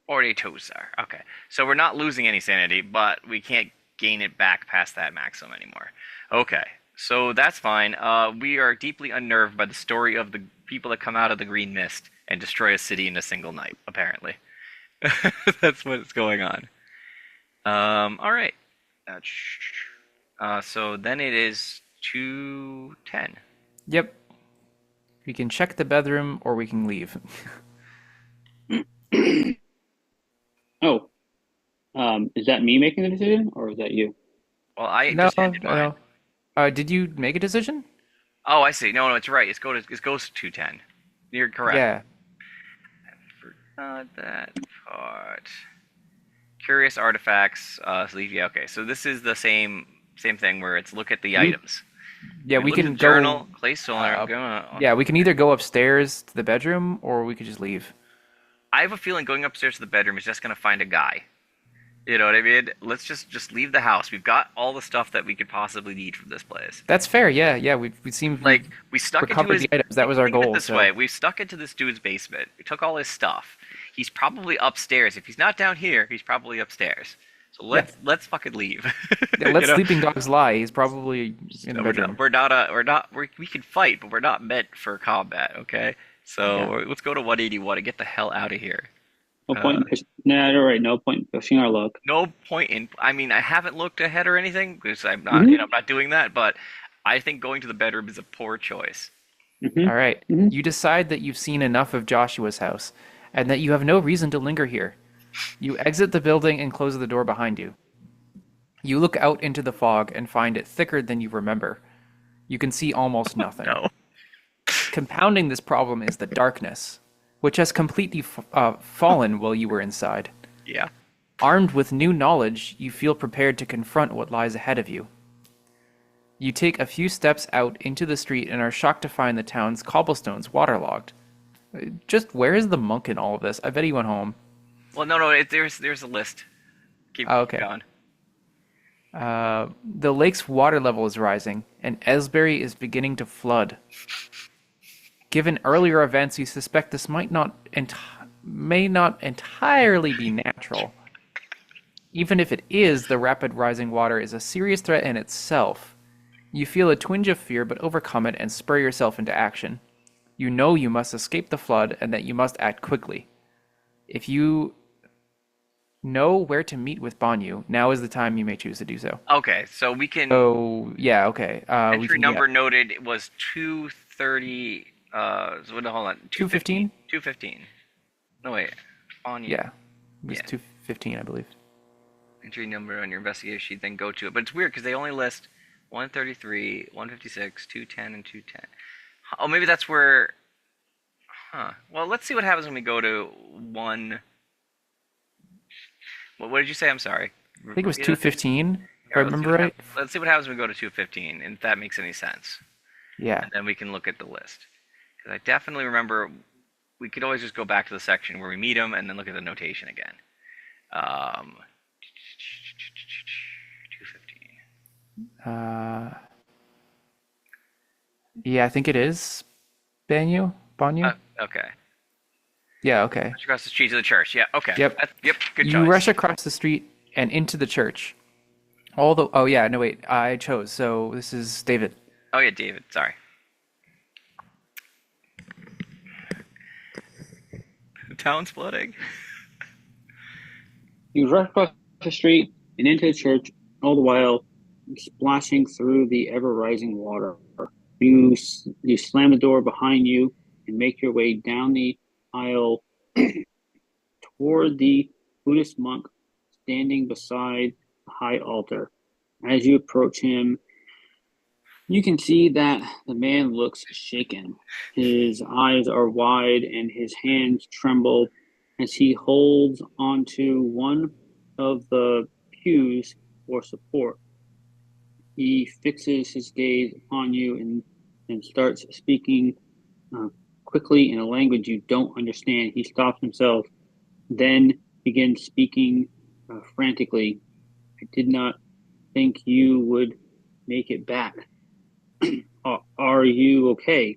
42, sir. Okay. So we're not losing any sanity, but we can't gain it back past that maximum anymore. Okay. So that's fine. We are deeply unnerved by the story of the people that come out of the green mist and destroy a city in a single night, apparently. That's what's going on. All right. So then it is 2:10. Yep. We can check the bedroom or we can leave. Oh. Is that me making the decision, or is that you? Well, I No, just ended mine. no. Did you make a decision? Oh, I see. No, it's right. It goes to 2:10. You're correct. Yeah. I forgot that part. Curious artifacts. Yeah, okay. So this is the same thing where it's look at the items. Yeah, we look can at the go. journal, clay cylinder. Yeah, we can either go upstairs to the bedroom or we could just leave. I have a feeling going upstairs to the bedroom is just going to find a guy. You know what I mean? Let's just leave the house. We've got all the stuff that we could possibly need from this place. That's fair. Yeah, yeah. We seem Like we stuck into recovered his. the items. That was our Think of it goal. this So way: we stuck into this dude's basement. We took all his stuff. He's probably upstairs. If he's not down here, he's probably upstairs. So let's fucking leave. yeah, let You know? sleeping dogs lie. He's probably in the We're bedroom. not. We can fight, but we're not meant for combat. Okay. So Yeah. let's go to 181 and get the hell out of here. No point in pushing. Nah, you're right. No point in pushing our luck. No point in. I mean, I haven't looked ahead or anything because I'm not. Mhm. You know, I'm not doing that. But I think going to the bedroom is a poor choice. Hmm. All right. Mhm. You decide that you've seen enough of Joshua's house and that you have no reason to linger here. You exit the building and close the door behind you. You look out into the fog and find it thicker than you remember. You can see almost nothing. No. Compounding this problem is the darkness, which has completely fallen while you were inside. Yeah. Armed with new knowledge, you feel prepared to confront what lies ahead of you. You take a few steps out into the street and are shocked to find the town's cobblestones waterlogged. Just where is the monk in all of this? I bet he went home. Well, no. There's a list. Keep Oh, okay. going. The lake's water level is rising, and Esbury is beginning to flood. Given earlier events, you suspect this may not entirely be natural. Even if it is, the rapid rising water is a serious threat in itself. You feel a twinge of fear, but overcome it and spur yourself into action. You know you must escape the flood and that you must act quickly. If you know where to meet with Banyu, now is the time you may choose to do so. Okay, so we can. Oh, yeah, okay. We Entry can, number noted was 230. So hold on. 215? 215. No wait. On Yeah. It was Yeah. 215, I believe. entry number on your investigation sheet, then go to it. But it's weird because they only list 133, 156, 210, and 210. Oh, maybe that's where. Huh. Well, let's see what happens when we go to one. What did you say? I'm sorry. I think it was 215, if I remember right. Let's see what happens when we go to 215, and if that makes any sense. Yeah. And then we can look at the list. Because I definitely remember we could always just go back to the section where we meet him and then look at the notation again. 215. Yeah, I think it is Banyu. Banyu? Okay. Yeah, okay. Rush across the street to the church. Yeah, okay. Yep. Yep, good You choice. rush across the street and into the church. Oh yeah, no wait, I chose. So this is David. Oh, yeah, David. Sorry. The town's flooding. You rush across the street and into the church, all the while splashing through the ever-rising water. You slam the door behind you and make your way down the aisle toward the Buddhist monk standing beside the high altar. As you approach him, you can see that the man looks shaken. His eyes are wide and his hands tremble as he holds onto one of the pews for support. He fixes his gaze upon you and starts speaking quickly in a language you don't understand. He stops himself, then begins speaking frantically. I did not think you would make it back. Are you okay?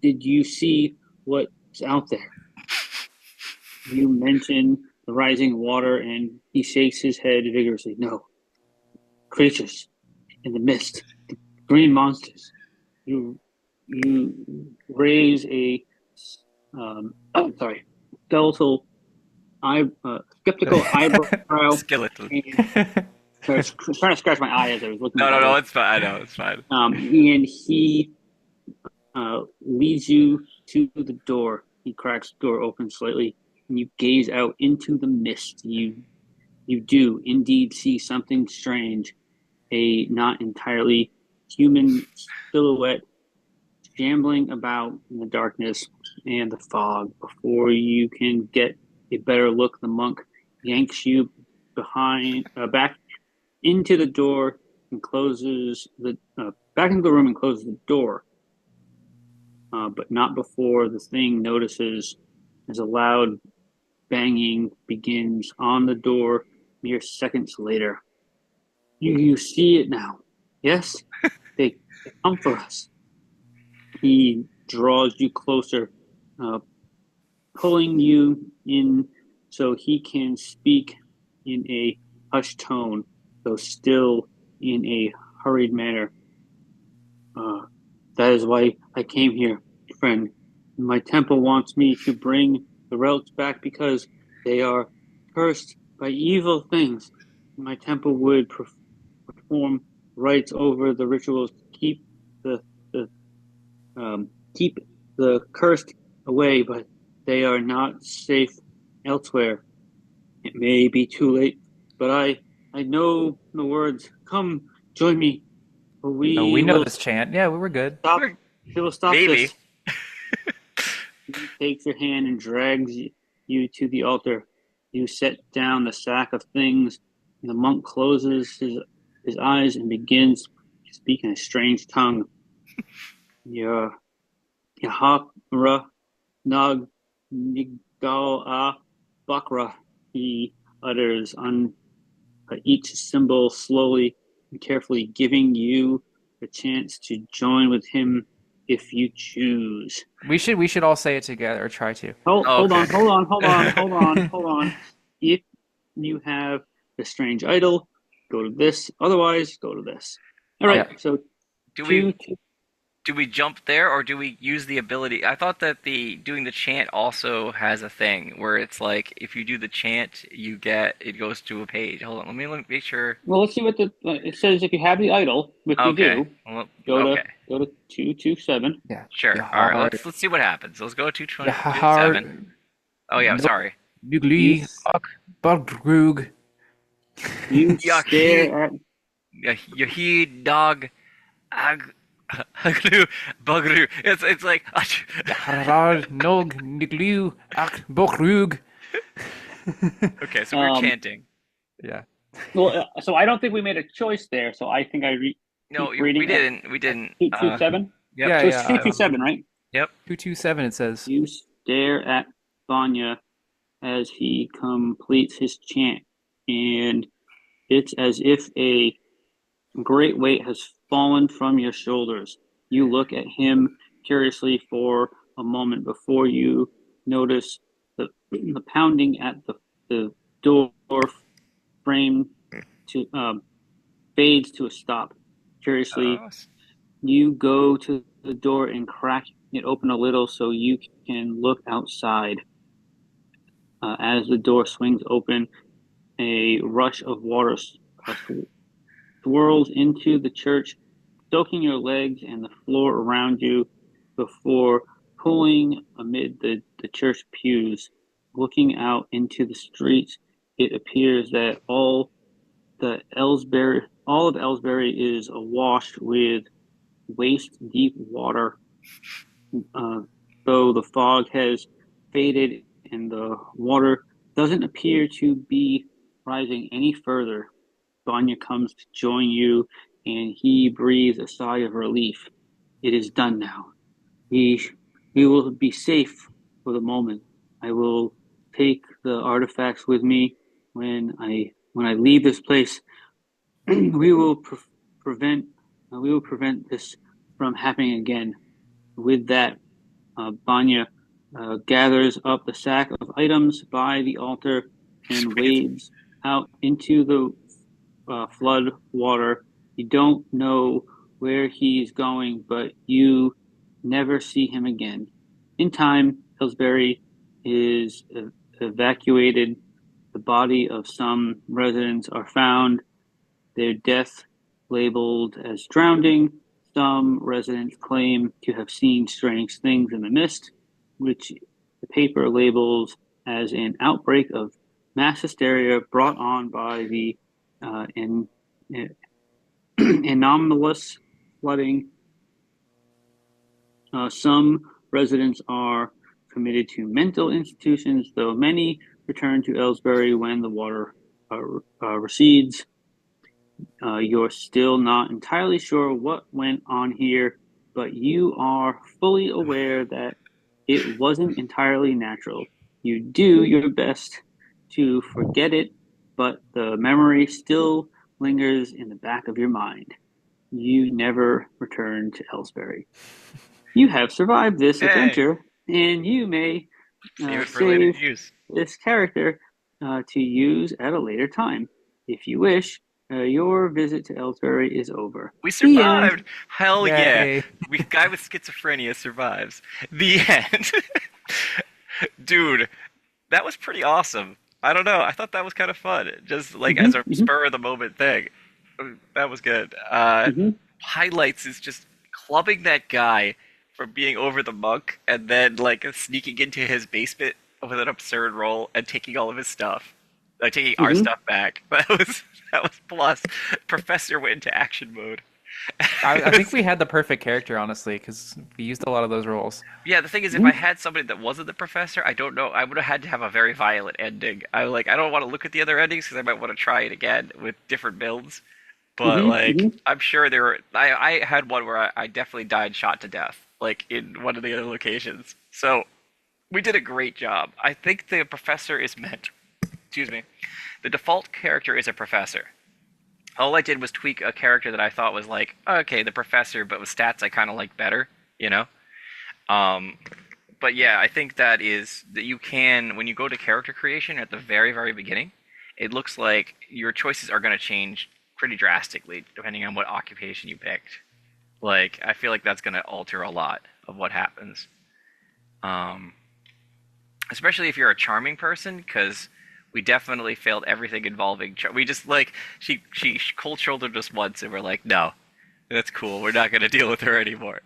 Did you see what's out there? You mention the rising water, and he shakes his head vigorously. No. Creatures in the mist, the green monsters. You raise a skeletal skeptical eyebrow. Skeleton. And I was trying to scratch my eye as I was looking. No, it's fine. I know, it's fine. And he leads you to the door. He cracks the door open slightly, and you gaze out into the mist. You do indeed see something strange, a not entirely human silhouette shambling about in the darkness and the fog. Before you can get a better look, the monk yanks you back into the door and closes the back into the room and closes the door. But not before the thing notices as a loud banging begins on the door. mere seconds later. You see it now. Yes? They come for us. He draws you closer, uh, pulling you in so he can speak in a hushed tone, though still in a hurried manner. That is why I came here, friend. My temple wants me to bring the relics back because they are cursed by evil things. My temple would perform rites over the rituals to the, the keep the cursed away, but they are not safe elsewhere. It may be too late, but I know the words. Come, join me. Oh, we We know will this chant. Yeah, we were good. stop. We will stop Maybe. this. He takes your hand and drags you to the altar. You set down the sack of things, and the monk closes his eyes and begins to speak in a strange tongue. Yahapra Nag Nigal Bakra, he utters on each symbol slowly and carefully, giving you the chance to join with him if you choose. We should all say it together or try to. Hold Okay. hold on. If you have the strange idol, go to this. Otherwise, go to this. All right. Yeah. So Do we two. do we jump there or do we use the ability? I thought that the doing the chant also has a thing where it's like if you do the chant, it goes to a page. Hold on, let me make sure. Well, let's see what it says. If you have the idol, which we Okay. do, Well, go okay. to 227. Yeah. Sure. All right. Let's see what happens. Let's go to 227. Yahar Oh yeah. Sorry. Bugli Bagdrug. You Yuck. stare at Yahid dog. Ag. Haglu. Bugru. It's like. Harar Nog Niglu Ak Bokrug. Okay. So we're chanting. Yeah. well. So I don't think we made a choice there. So I think No, keep reading we didn't. We didn't. 227. Yep. Yeah, So it's yeah. 227, right? Yep. 227 it says. You stare at Vanya as he completes his chant, and it's as if a great weight has fallen from your shoulders. You look at him curiously for a moment before you notice the pounding at the door frame to fades to a stop. Curiously, you go to the door and crack it open a little so you can look outside. As the door swings open, a rush of water swirls into the church, soaking your legs and the floor around you before pulling amid the church pews. Looking out into the streets, it appears that all of Ellsbury is awash with waist-deep water. Though the fog has faded and the water doesn't appear to be rising any further, Vanya comes to join you, and he breathes a sigh of relief. It is done now. We will be safe for the moment. I will take the artifacts with me when I leave this place. We will prevent this from happening again. With that, Vanya gathers up the sack of items by the altar and wades out into the flood water. You don't know where he's going, but you never see him again. In time, Pillsbury is evacuated. The body of some residents are found, their death labeled as drowning. Some residents claim to have seen strange things in the mist, which the paper labels as an outbreak of mass hysteria brought on by the anomalous flooding. Some residents are committed to mental institutions, though many return to Ellsbury when the water recedes. You're still not entirely sure what went on here, but you are fully aware that it wasn't entirely natural. You do your best to forget it, but the memory still lingers in the back of your mind. You never return to Ellsbury. You have survived this Hey. adventure, and you may Save it for later save use. this character to use at a later time. If you wish, your visit to Ellsbury is over. We The end. survived. Hell yeah. Yay. Guy with schizophrenia survives. The end. Dude, that was pretty awesome. I don't know. I thought that was kind of fun. Just like as a spur of the moment thing. That was good. Highlights is just clubbing that guy for being over the monk and then like sneaking into his basement with an absurd roll and taking all of his stuff. Like taking our stuff back. That was plus. Professor went into action mode. I think we had the perfect character, honestly, because we used a lot of those roles. Yeah, the thing is, if I had somebody that wasn't the professor, I don't know. I would have had to have a very violent ending. I don't want to look at the other endings because I might want to try it again with different builds. But I'm sure there were. I had one where I definitely died shot to death, like in one of the other locations. So we did a great job. I think the professor is meant. Excuse me. The default character is a professor. All I did was tweak a character that I thought was like, okay, the professor, but with stats I kind of like better, you know? But yeah, I think that you can, when you go to character creation at the very, very beginning, it looks like your choices are going to change pretty drastically depending on what occupation you picked. Like, I feel like that's going to alter a lot of what happens. Especially if you're a charming person, because we definitely failed everything involving. We just like she cold shouldered us once, and we're like, no, that's cool. We're not gonna deal with her anymore.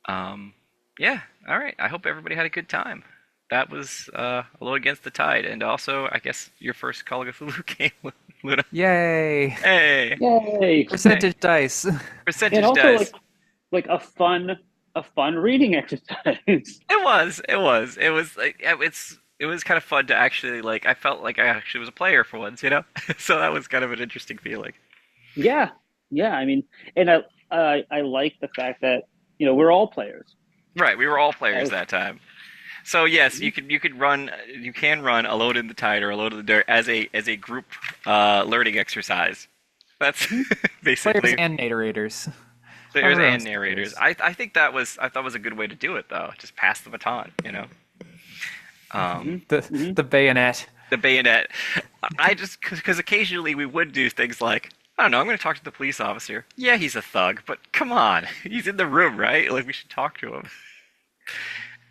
Yeah. All right. I hope everybody had a good time. That was Alone Against the Tide, and also I guess your first Call of Cthulhu game, Luna. Yay! Hey, Yay! Percentage dice. percentage And also dice. like a fun reading exercise. It was like it was kind of fun to actually like. I felt like I actually was a player for once, you know. So that was kind of an interesting feeling. Yeah, I mean, and I like the fact that we're all players. Right, we were all players that time. So yes, you can run Alone in the Tide or Alone in the Dirt as a group learning exercise. That's basically Players and narrators. players Our own and narrators. I think that was a good way to do it though. Just pass the baton, you know. The bayonet. The bayonet. I just because occasionally we would do things like, I don't know, I'm going to talk to the police officer. Yeah, he's a thug, but come on, he's in the room, right? Like we should talk to him.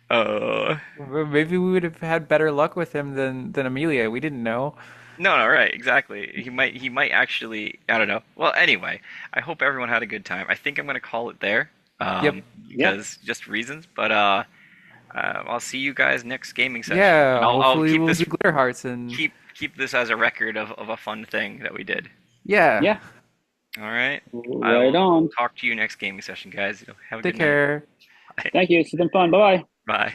Maybe we would have had better luck with him than Amelia. We didn't know. No, right, exactly. He might actually. I don't know. Well, anyway, I hope everyone had a good time. I think I'm going to call it there. Yep. Because just reasons, but I'll see you guys next gaming session. Yeah, I'll hopefully keep we'll this do Glitter Hearts and keep this as a record of a fun thing that we did. yeah. Yeah, All right. right on. Talk to you next gaming session, guys. Have a Take good night. care. Thank you. It's been fun. Bye bye. Bye.